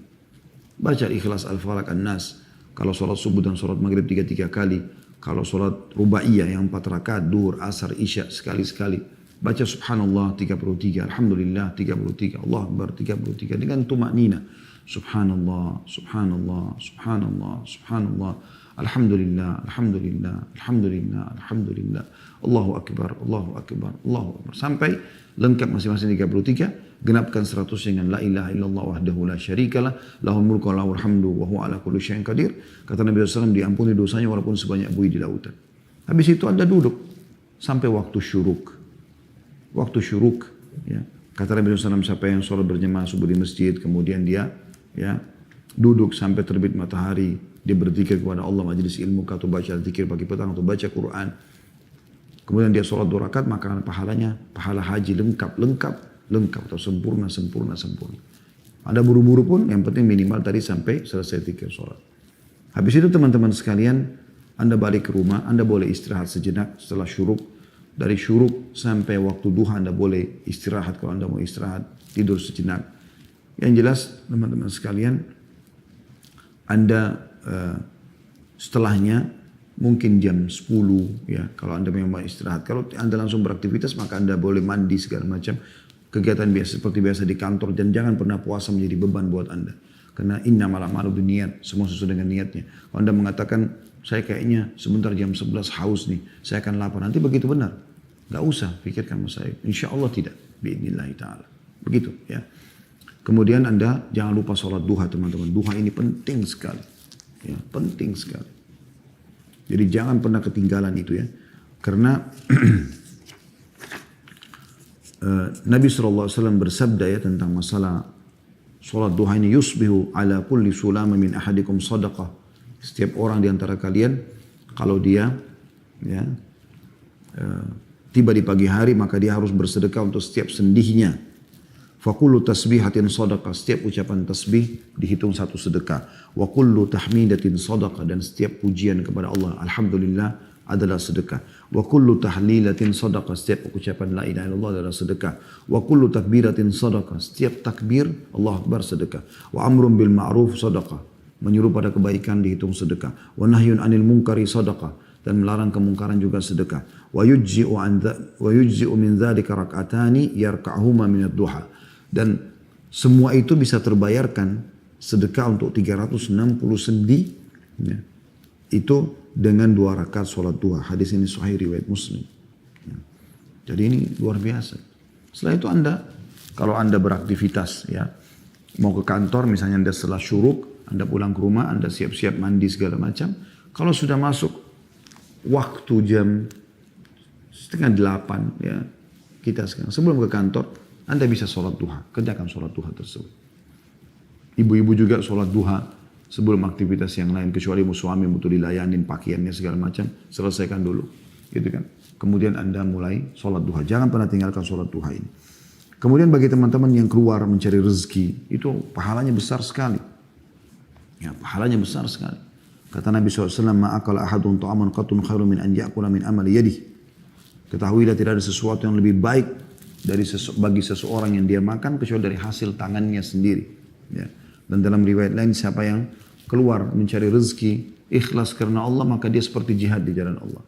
S1: Baca Ikhlas, Al-Falaq, An-Nas. Kalau sholat subuh dan sholat maghrib 3 kali. Kalau sholat rubaiyah yang 4 rakaat, duhur, asar, isya sekali-sekali. Baca subhanallah 33, alhamdulillah 33, Allah Akbar 33 dengan tumaknina. Subhanallah, subhanallah, subhanallah, subhanallah. Alhamdulillah, alhamdulillah, alhamdulillah, alhamdulillah. Allahu Akbar, Allahu Akbar, Allahu Akbar. Sampai lengkap masing-masing 33, genapkan 100 dengan la ilaha illallah wahdahu la syarikalah, lahul mulku wa lahul hamdu wa huwa ala kulli syai'in qadir. Kata Nabi SAW, diampuni dosanya walaupun sebanyak buih di lautan. Habis itu Anda duduk sampai waktu syuruk. Waktu syuruk, kata Nabi SAW, siapa yang sholat berjamaah subuh di masjid, kemudian dia duduk sampai terbit matahari, dia berzikir kepada Allah, majelis ilmu, atau baca zikir pagi petang, atau baca Quran. Kemudian dia sholat 2 rakaat, maka pahalanya, pahala haji lengkap, atau sempurna. Ada buru-buru pun, yang penting minimal tadi sampai selesai zikir sholat. Habis itu teman-teman sekalian, Anda balik ke rumah, Anda boleh istirahat sejenak setelah syuruk. Dari syuruk sampai waktu duha Anda boleh istirahat kalau Anda mau istirahat, tidur sejenak. Yang jelas teman-teman sekalian, Anda setelahnya mungkin jam 10 kalau Anda memang istirahat. Kalau Anda langsung beraktivitas maka Anda boleh mandi segala macam. Kegiatan biasa seperti biasa di kantor, dan jangan pernah puasa menjadi beban buat Anda. Karena innamal a'malu binniyat, semua sesuai dengan niatnya. Kalau Anda mengatakan saya kayaknya sebentar jam 11 haus nih, saya akan lapar. Nanti begitu benar. Gak usah pikirkan masalah itu. Insya Allah tidak. Bi'idnillahi ta'ala. Begitu ya. Kemudian Anda jangan lupa sholat duha teman-teman. Duha ini penting sekali. Ya, penting sekali. Jadi jangan pernah ketinggalan itu ya. Karena Nabi SAW bersabda ya tentang masalah sholat duha ini. Yusbihu ala kulli sulama min ahadikum sadaqah. Setiap orang di antara kalian, kalau dia tiba di pagi hari, maka dia harus bersedekah untuk setiap sendihnya. Fakullu tasbihatin sadaqah, setiap ucapan tasbih dihitung 1 sedekah. Wa kullu tahmidatin sadaqah, dan setiap pujian kepada Allah, alhamdulillah, adalah sedekah. Wa kullu tahlilatin sadaqah, setiap ucapan la ilaha illallah adalah sedekah. Wa kullu takbiratin sadaqah, setiap takbir Allah Akbar sedekah. Wa amrun bil ma'ruf sadaqah, menyuruh pada kebaikan dihitung sedekah. Wa nahyun anil munkari sadaqah, dan melarang kemungkaran juga sedekah. Wa yujzi'u min dzalika rak'atani yarka'huma min ad-duha. Dan semua itu bisa terbayarkan sedekah untuk 360 sendi itu dengan 2 rakaat sholat duha. Hadis ini sahih riwayat Muslim. Jadi ini luar biasa. Setelah itu kalau Anda beraktivitas mau ke kantor, misalnya Anda setelah syuruk, Anda pulang ke rumah, Anda siap-siap mandi segala macam. Kalau sudah masuk waktu jam 7:30 kita sekarang sebelum ke kantor, Anda bisa sholat duha, kerjakan sholat duha tersebut. Ibu-ibu juga sholat duha sebelum aktivitas yang lain, kecuali suami butuh dilayanin pakaiannya segala macam, selesaikan dulu, gitu kan. Kemudian Anda mulai sholat duha, jangan pernah tinggalkan sholat duha ini. Kemudian bagi teman-teman yang keluar mencari rezeki, itu pahalanya besar sekali. Ya, pahalanya besar sekali. Kata Nabi SAW, ma'akala ahadun ta'aman qatun khairu min an ya'kula min amali yadih. Ketahuilah tidak ada sesuatu yang lebih baik bagi seseorang yang dia makan kecuali dari hasil tangannya sendiri. Ya. Dan dalam riwayat lain siapa yang keluar mencari rezeki ikhlas karena Allah maka dia seperti jihad di jalan Allah.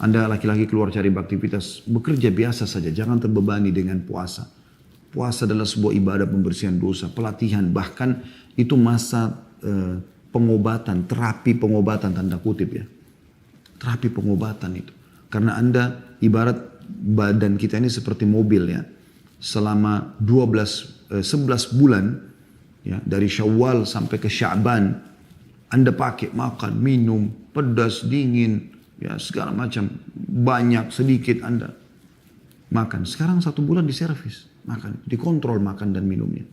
S1: Anda laki-laki keluar cari beraktivitas, bekerja biasa saja, jangan terbebani dengan puasa. Puasa adalah sebuah ibadah pembersihan dosa, pelatihan, bahkan itu masa pengobatan, terapi pengobatan tanda kutip ya. Terapi pengobatan itu. Karena Anda ibarat badan kita ini seperti mobil ya. Selama 11 bulan ya, dari Syawal sampai ke Sya'ban Anda pakai makan, minum, pedas, dingin, ya segala macam, banyak, sedikit Anda makan. Sekarang 1 bulan diservis, makan, dikontrol makan dan minumnya.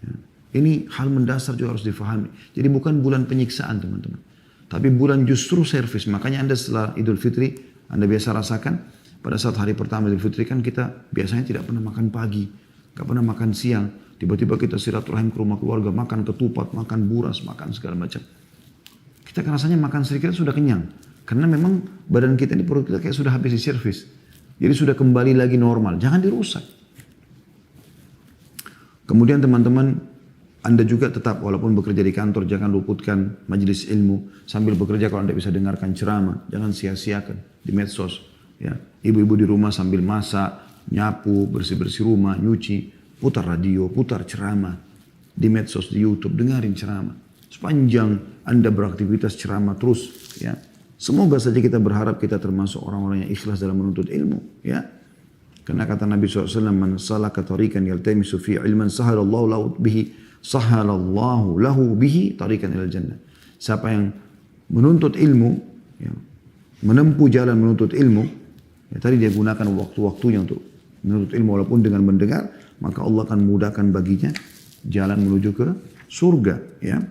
S1: Ya. Ini hal mendasar juga harus difahami. Jadi bukan bulan penyiksaan teman-teman. Tapi bulan justru servis. Makanya Anda setelah Idul Fitri, Anda biasa rasakan, pada saat hari pertama Idul Fitri kan kita biasanya tidak pernah makan pagi, gak pernah makan siang. Tiba-tiba kita silaturahim ke rumah keluarga, makan ketupat, makan buras, makan segala macam. Kita kan rasanya makan sedikit sudah kenyang. Karena memang badan kita ini, perut kita kayak sudah habis diservis. Jadi sudah kembali lagi normal. Jangan dirusak. Kemudian teman-teman, Anda juga tetap walaupun bekerja di kantor, jangan luputkan majelis ilmu. Sambil bekerja kalau Anda bisa dengarkan ceramah, jangan sia-siakan di medsos. Ya. Ibu-ibu di rumah sambil masak, nyapu, bersih-bersih rumah, nyuci, putar radio, putar ceramah. Di medsos, di YouTube, dengarin ceramah. Sepanjang Anda beraktivitas ceramah terus. Ya. Semoga saja kita berharap kita termasuk orang-orang yang ikhlas dalam menuntut ilmu. Ya. Karena kata Nabi SAW, man salaka tarikan yaltamisu fi ilman sahalallahu lahu bihi tarikan ilal jannah. Siapa yang menuntut ilmu, ya, menempuh jalan menuntut ilmu, ya, tadi dia gunakan waktu-waktunya untuk menuntut ilmu walaupun dengan mendengar, maka Allah akan mudahkan baginya jalan menuju ke surga. Ya.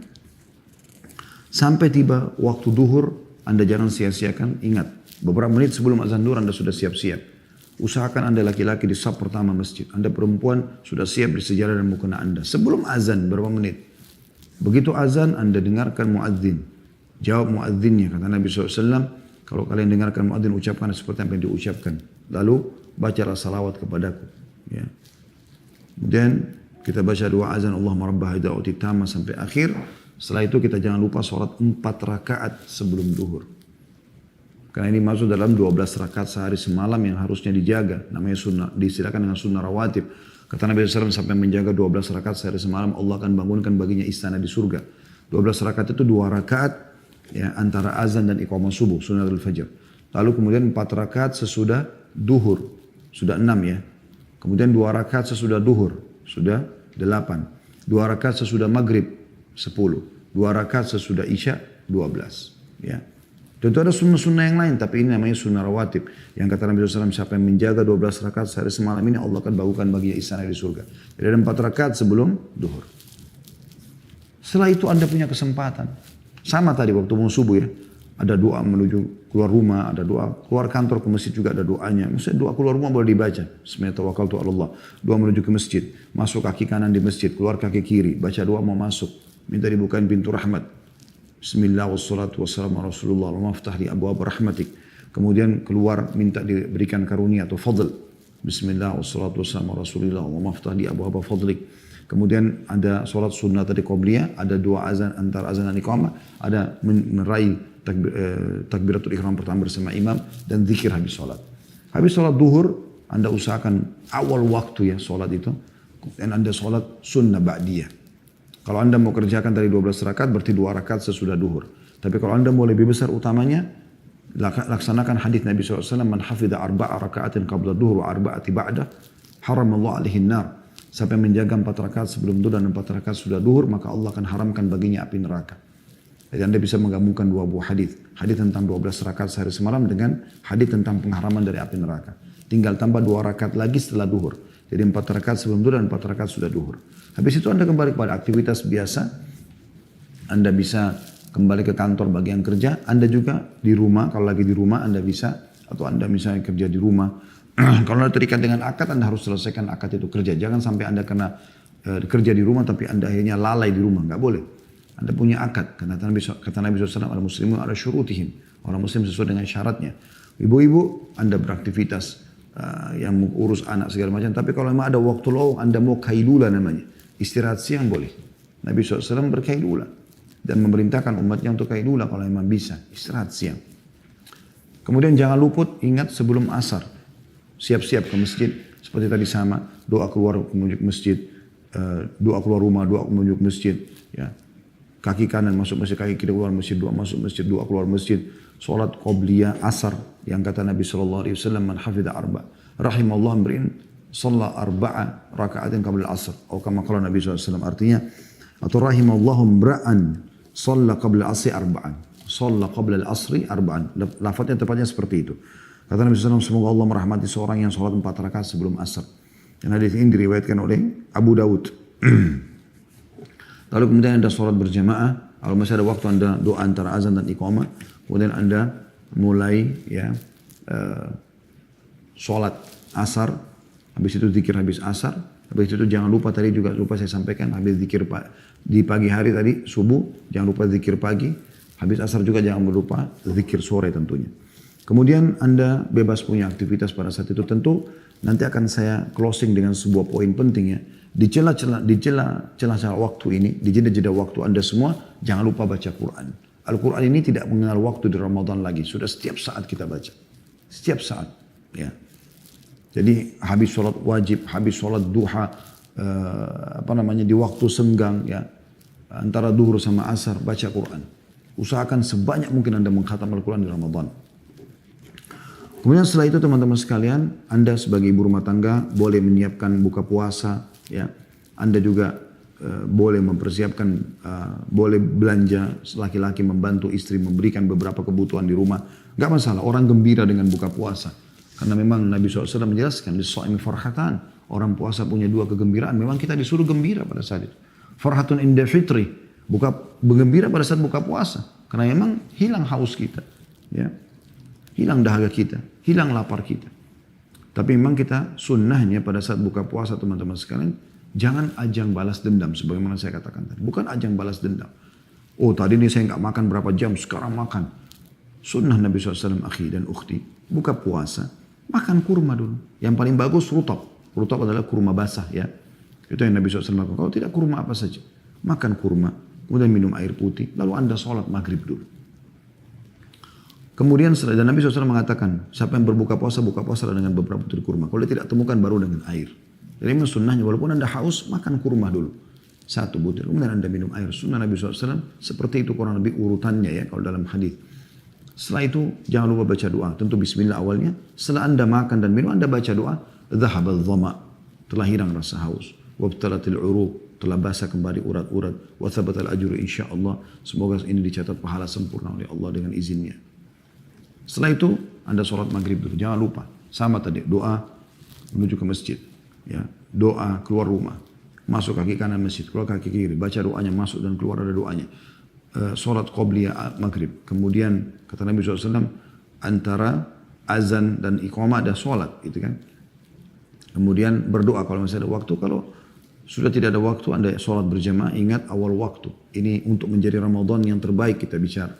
S1: Sampai tiba waktu duhur, Anda jangan sia-siakan, ingat, beberapa menit sebelum azan duhur Anda sudah siap-siap. Usahakan Anda laki-laki di saf pertama masjid. Anda perempuan sudah siap di sejadah dan mukena Anda. Sebelum azan berapa menit. Begitu azan Anda dengarkan muadzin. Jawab muadzinnya. Kata Nabi SAW, kalau kalian dengarkan muadzin ucapkan seperti apa yang diucapkan. Lalu bacalah salawat kepadaku. Ya. Kemudian kita baca doa azan Allahumma rabbah hidayati tamma sampai akhir. Setelah itu kita jangan lupa sholat 4 rakaat sebelum duhur. Karena ini masuk dalam 12 rakaat sehari semalam yang harusnya dijaga. Namanya sunnah, diistilahkan dengan sunnah rawatib. Kata Nabi SAW sampai menjaga 12 rakaat sehari semalam, Allah akan bangunkan baginya istana di surga. 12 rakaat itu 2 rakaat ya, antara azan dan iqamah subuh, sunnatul fajr. Lalu kemudian 4 rakaat sesudah duhur, sudah 6 ya. Kemudian 2 rakaat sesudah duhur, sudah 8. 2 rakaat sesudah maghrib, 10. 2 rakaat sesudah isya, 12. Ya. Tentu ada sunnah-sunnah yang lain, tapi ini namanya sunnah rawatib. Yang kata Nabi SAW, siapa yang menjaga 12 rakaat sehari semalam ini, Allah akan bangunkan baginya istana di surga. Jadi ada 4 rakaat sebelum duhur. Setelah itu Anda punya kesempatan. Sama tadi waktu mau subuh ya. Ada doa menuju keluar rumah, ada doa keluar kantor ke masjid juga ada doanya. Misalnya doa keluar rumah boleh dibaca. Bismillahirrahmanirrahim. Doa menuju ke masjid. Masuk kaki kanan di masjid, keluar kaki kiri. Baca doa mau masuk. Minta dibukain pintu rahmat. Bismillah wassalatu wassalamu ala Rasulullah wa maftah li abwaab rahmatik. Kemudian keluar minta diberikan karunia atau fadl. Bismillah wassalatu wassalamu ala Rasulullah wa maftah li abwaab fadlik. Kemudian ada solat sunnah tadi qobliyah, ada dua azan antara azan dan iqamah, ada meraih takbiratul ihram pertama bersama imam dan zikir habis solat. Habis solat duhur, Anda usahakan awal waktu ya solat itu dan Anda solat sunnah ba'diyah. Kalau Anda mau kerjakan dari 12 rakaat berarti 2 rakaat sesudah duhur. Tapi kalau Anda mau lebih besar utamanya, laksanakan hadis Nabi SAW, man hafidha arba'a rakaatin qabla duhur wa arba'ati ba'da, haramallahu alaihin nar. Siapa yang menjaga 4 rakaat sebelum duhur dan 4 rakaat sudah duhur, maka Allah akan haramkan baginya api neraka. Jadi Anda bisa menggabungkan 2 buah hadis. Hadis tentang 12 rakaat sehari semalam dengan hadis tentang pengharaman dari api neraka. Tinggal tambah 2 rakaat lagi setelah duhur. Jadi 4 rakaat sebelum duhur dan 4 rakaat sudah duhur. Habis itu Anda kembali kepada aktivitas biasa. Anda bisa kembali ke kantor bagian kerja. Anda juga di rumah, kalau lagi di rumah Anda bisa. Atau Anda misalnya kerja di rumah. Kalau Anda terikat dengan akad, Anda harus selesaikan akad itu kerja. Jangan sampai Anda kena kerja di rumah tapi Anda akhirnya lalai di rumah. Nggak boleh. Anda punya akad. Karena kata Nabi SAW, ada muslimun ada syurutihim. Orang muslim sesuai dengan syaratnya. Ibu-ibu, Anda beraktivitas yang urus anak segala macam. Tapi kalau memang ada waktu lowong, Anda mau kailula namanya. Istirahat siang boleh. Nabi SAW berkailula. Dan memerintahkan umatnya untuk kailula kalau memang bisa. Istirahat siang. Kemudian jangan luput, ingat sebelum asar. Siap-siap ke masjid. Seperti tadi sama, doa keluar menuju masjid. Doa keluar rumah, doa menuju masjid. Ya. Kaki kanan masuk masjid, kaki kiri keluar masjid, doa masuk masjid, doa keluar masjid. Salat qobliyah asar yang kata Nabi SAW, man hafidha arba rahimallahu amrin shalla arba'a raka'atin qabla al-asr atau kama qala Nabi SAW, artinya atau rahimallahu amra'an shalla qabla al-asri arba'an shalla qabla al-asri arba'an. Lafadznya tepatnya seperti itu. Kata Nabi SAW, semoga Allah merahmati seorang yang salat 4 rakaat sebelum asar. Dan hadis ini diriwayatkan oleh Abu Daud. Lalu kemudian Anda sholat berjamaah, kalau masih ada waktu Anda doa antara azan dan iqamah, kemudian Anda mulai ya sholat asar, habis itu zikir habis asar, habis itu jangan lupa tadi juga lupa saya sampaikan, habis zikir di pagi hari tadi subuh, jangan lupa zikir pagi, habis asar juga jangan lupa zikir sore tentunya. Kemudian Anda bebas punya aktivitas pada saat itu, tentu nanti akan saya closing dengan sebuah poin penting ya. Di celah-celah waktu ini, di jeda-jeda waktu Anda semua, jangan lupa baca Quran. Al-Quran ini tidak mengenal waktu di Ramadan lagi. Sudah setiap saat kita baca. Setiap saat. Ya. Jadi habis sholat wajib, habis sholat duha, di waktu senggang, ya, antara duhur sama asar, baca Quran. Usahakan sebanyak mungkin Anda mengkhatam Al-Quran di Ramadan. Kemudian setelah itu teman-teman sekalian, Anda sebagai ibu rumah tangga boleh menyiapkan buka puasa, ya, Anda juga boleh mempersiapkan, boleh belanja, laki-laki membantu istri memberikan beberapa kebutuhan di rumah. Gak masalah, orang gembira dengan buka puasa. Karena memang Nabi SAW menjelaskan, "Lis-shaimi farhatan." Orang puasa punya 2 kegembiraan. Memang kita disuruh gembira pada saat itu. Farhatun inda fitri, bergembira pada saat buka puasa. Karena memang hilang haus kita, ya, hilang dahaga kita, hilang lapar kita. Tapi memang kita sunnahnya pada saat buka puasa teman-teman sekalian, jangan ajang balas dendam sebagaimana saya katakan tadi. Bukan ajang balas dendam. Oh tadi ini saya nggak makan berapa jam, sekarang makan. Sunnah Nabi SAW akhi dan ukhti, buka puasa, makan kurma dulu. Yang paling bagus rutab. Rutab adalah kurma basah ya. Itu yang Nabi SAW lakukan. Kalau tidak kurma apa saja. Makan kurma, kemudian minum air putih, lalu Anda sholat maghrib dulu. Kemudian setelah Nabi SAW mengatakan, siapa yang berbuka puasa dengan beberapa butir kurma. Kalau dia tidak temukan baru dengan air. Jadi memang sunnahnya, walaupun Anda haus, makan kurma dulu. 1 butir, kemudian Anda minum air. Sunnah Nabi SAW seperti itu kurang lebih urutannya ya kalau dalam hadis. Setelah itu jangan lupa baca doa. Tentu bismillah awalnya. Setelah Anda makan dan minum, Anda baca doa. Dhahabal dhama, telah hilang rasa haus. Wabtalatil uruq, telah basah kembali urat-urat. Wa thabatal ajru insyaallah. Semoga ini dicatat pahala sempurna oleh Allah dengan izinnya. Setelah itu Anda sholat maghrib dulu. Jangan lupa. Sama tadi doa menuju ke masjid. Ya, doa keluar rumah. Masuk kaki kanan masjid, keluar kaki kiri. Baca doanya, masuk dan keluar ada doanya. Sholat qobliyah maghrib. Kemudian kata Nabi SAW, antara azan dan iqamah ada sholat. Gitu kan. Kemudian berdoa kalau masih ada waktu. Kalau sudah tidak ada waktu Anda sholat berjamaah, ingat awal waktu. Ini untuk menjadi Ramadan yang terbaik kita bicara.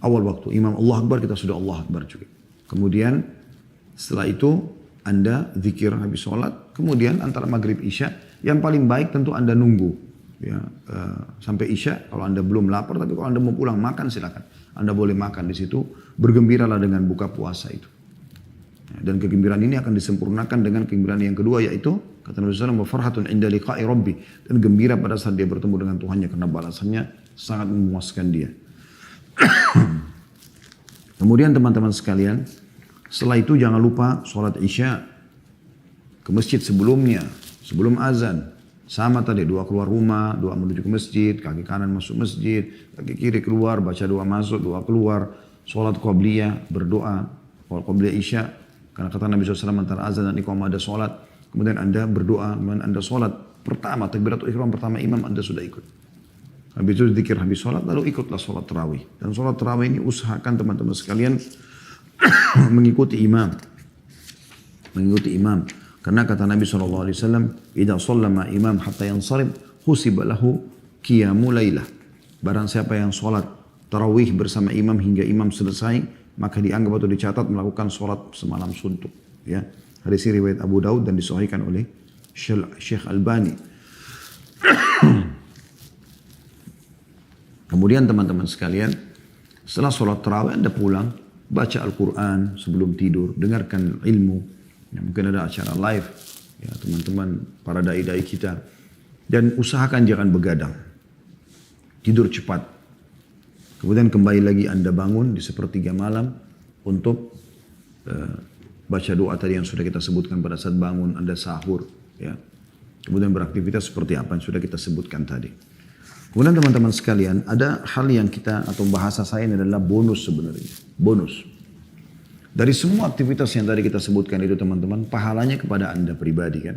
S1: Awal waktu, Imam Allah Akbar, kita sudah Allah Akbar juga. Kemudian setelah itu Anda zikir habis sholat. Kemudian antara maghrib isya, yang paling baik tentu Anda nunggu. Ya, sampai isya, kalau Anda belum lapar, tapi kalau Anda mau pulang makan silakan. Anda boleh makan di situ, bergembiralah dengan buka puasa itu. Ya, dan kegembiraan ini akan disempurnakan dengan kegembiraan yang kedua, yaitu kata Nabi SAW, "Farhatun inda liqa'i rabbi." Dan gembira pada saat dia bertemu dengan Tuhannya, karena balasannya sangat memuaskan dia. Kemudian teman-teman sekalian, setelah itu jangan lupa sholat isya ke masjid sebelumnya, sebelum azan. Sama tadi, doa keluar rumah, doa menuju ke masjid, kaki kanan masuk masjid, kaki kiri keluar, baca doa masuk, doa keluar, sholat qobliyah, berdoa, qobliyah isya. Karena kata Nabi SAW antara azan dan iqamah ada sholat. Kemudian Anda berdoa, kemudian Anda sholat pertama, takbiratul ihram pertama imam Anda sudah ikut. Habis itu zikir habis sholat, lalu ikutlah sholat tarawih. Dan sholat tarawih ini usahakan teman-teman sekalian mengikuti imam. Mengikuti imam. Karena kata Nabi SAW, "Idza shallama imam hatta yansarib, husiba lahu qiyamu lailah." Barang siapa yang sholat tarawih bersama imam hingga imam selesai, maka dianggap atau dicatat melakukan sholat semalam suntuk. Ya, hadis ini riwayat Abu Daud dan disahihkan oleh Syekh Albani. Kemudian teman-teman sekalian, setelah sholat tarawih Anda pulang, baca Al-Quran sebelum tidur, dengarkan ilmu. Ya, mungkin ada acara live, ya teman-teman para dai-dai kita. Dan usahakan jangan begadang. Tidur cepat. Kemudian kembali lagi Anda bangun di sepertiga malam untuk baca doa tadi yang sudah kita sebutkan pada saat bangun, Anda sahur. Ya. Kemudian beraktivitas seperti apa yang sudah kita sebutkan tadi. Kemudian teman-teman sekalian, ada hal yang kita, atau bahasa saya ini adalah bonus sebenarnya. Bonus. Dari semua aktivitas yang tadi kita sebutkan itu teman-teman, pahalanya kepada Anda pribadi kan.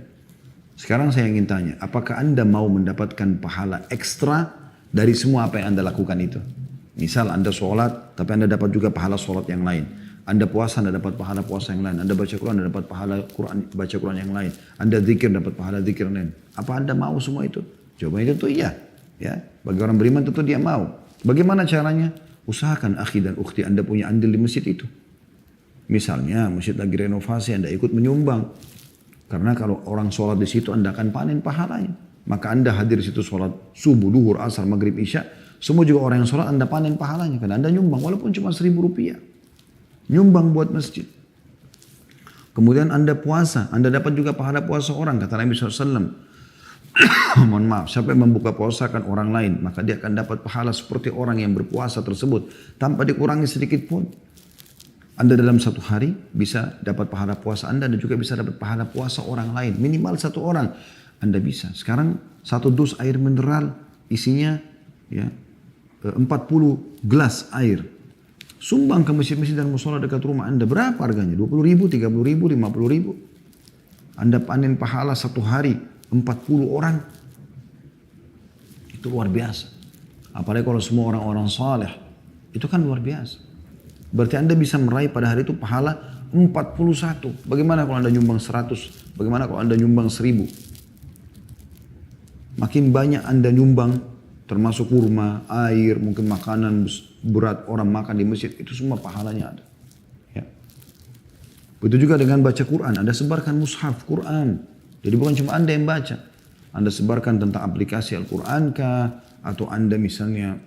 S1: Sekarang saya ingin tanya, apakah Anda mau mendapatkan pahala ekstra dari semua apa yang Anda lakukan itu? Misal Anda sholat, tapi Anda dapat juga pahala sholat yang lain. Anda puasa, Anda dapat pahala puasa yang lain. Anda baca Quran, Anda dapat pahala Quran, baca Quran yang lain. Anda zikir, dapat pahala zikir yang lain. Apa Anda mau semua itu? Jawabannya tentu iya. Ya, bagi orang beriman tentu dia mau. Bagaimana caranya? Usahakan akhi dan ukhti Anda punya andil di masjid itu. Misalnya masjid lagi renovasi, Anda ikut menyumbang. Karena kalau orang sholat di situ Anda akan panen pahalanya. Maka Anda hadir di situ sholat subuh, duhur, asar, maghrib, isya. Semua juga orang yang sholat Anda panen pahalanya. Karena Anda nyumbang walaupun cuma Rp1.000. Nyumbang buat masjid. Kemudian Anda puasa. Anda dapat juga pahala puasa orang. Kata Nabi SAW. Mohon maaf, siapa yang membuka puasa kan orang lain, maka dia akan dapat pahala seperti orang yang berpuasa tersebut tanpa dikurangi sedikit pun. Anda dalam satu hari bisa dapat pahala puasa Anda dan juga bisa dapat pahala puasa orang lain. Minimal satu orang Anda bisa. Sekarang satu dus air mineral isinya ya 40 gelas air. Sumbang ke masjid-masjid dan musola dekat rumah Anda. Berapa harganya? 20.000, 30.000, 50.000. Anda panen pahala satu hari 40 orang. Itu luar biasa. Apalagi kalau semua orang-orang saleh. Itu kan luar biasa. Berarti Anda bisa meraih pada hari itu pahala 41. Bagaimana kalau Anda nyumbang 100? Bagaimana kalau Anda nyumbang 1000? Makin banyak Anda nyumbang, termasuk kurma, air, mungkin makanan berat orang makan di masjid, itu semua pahalanya ada. Ya. Begitu juga dengan baca Quran. Anda sebarkan mushaf Quran. Jadi bukan cuma Anda yang baca. Anda sebarkan tentang aplikasi Al-Quran kah? Atau Anda misalnya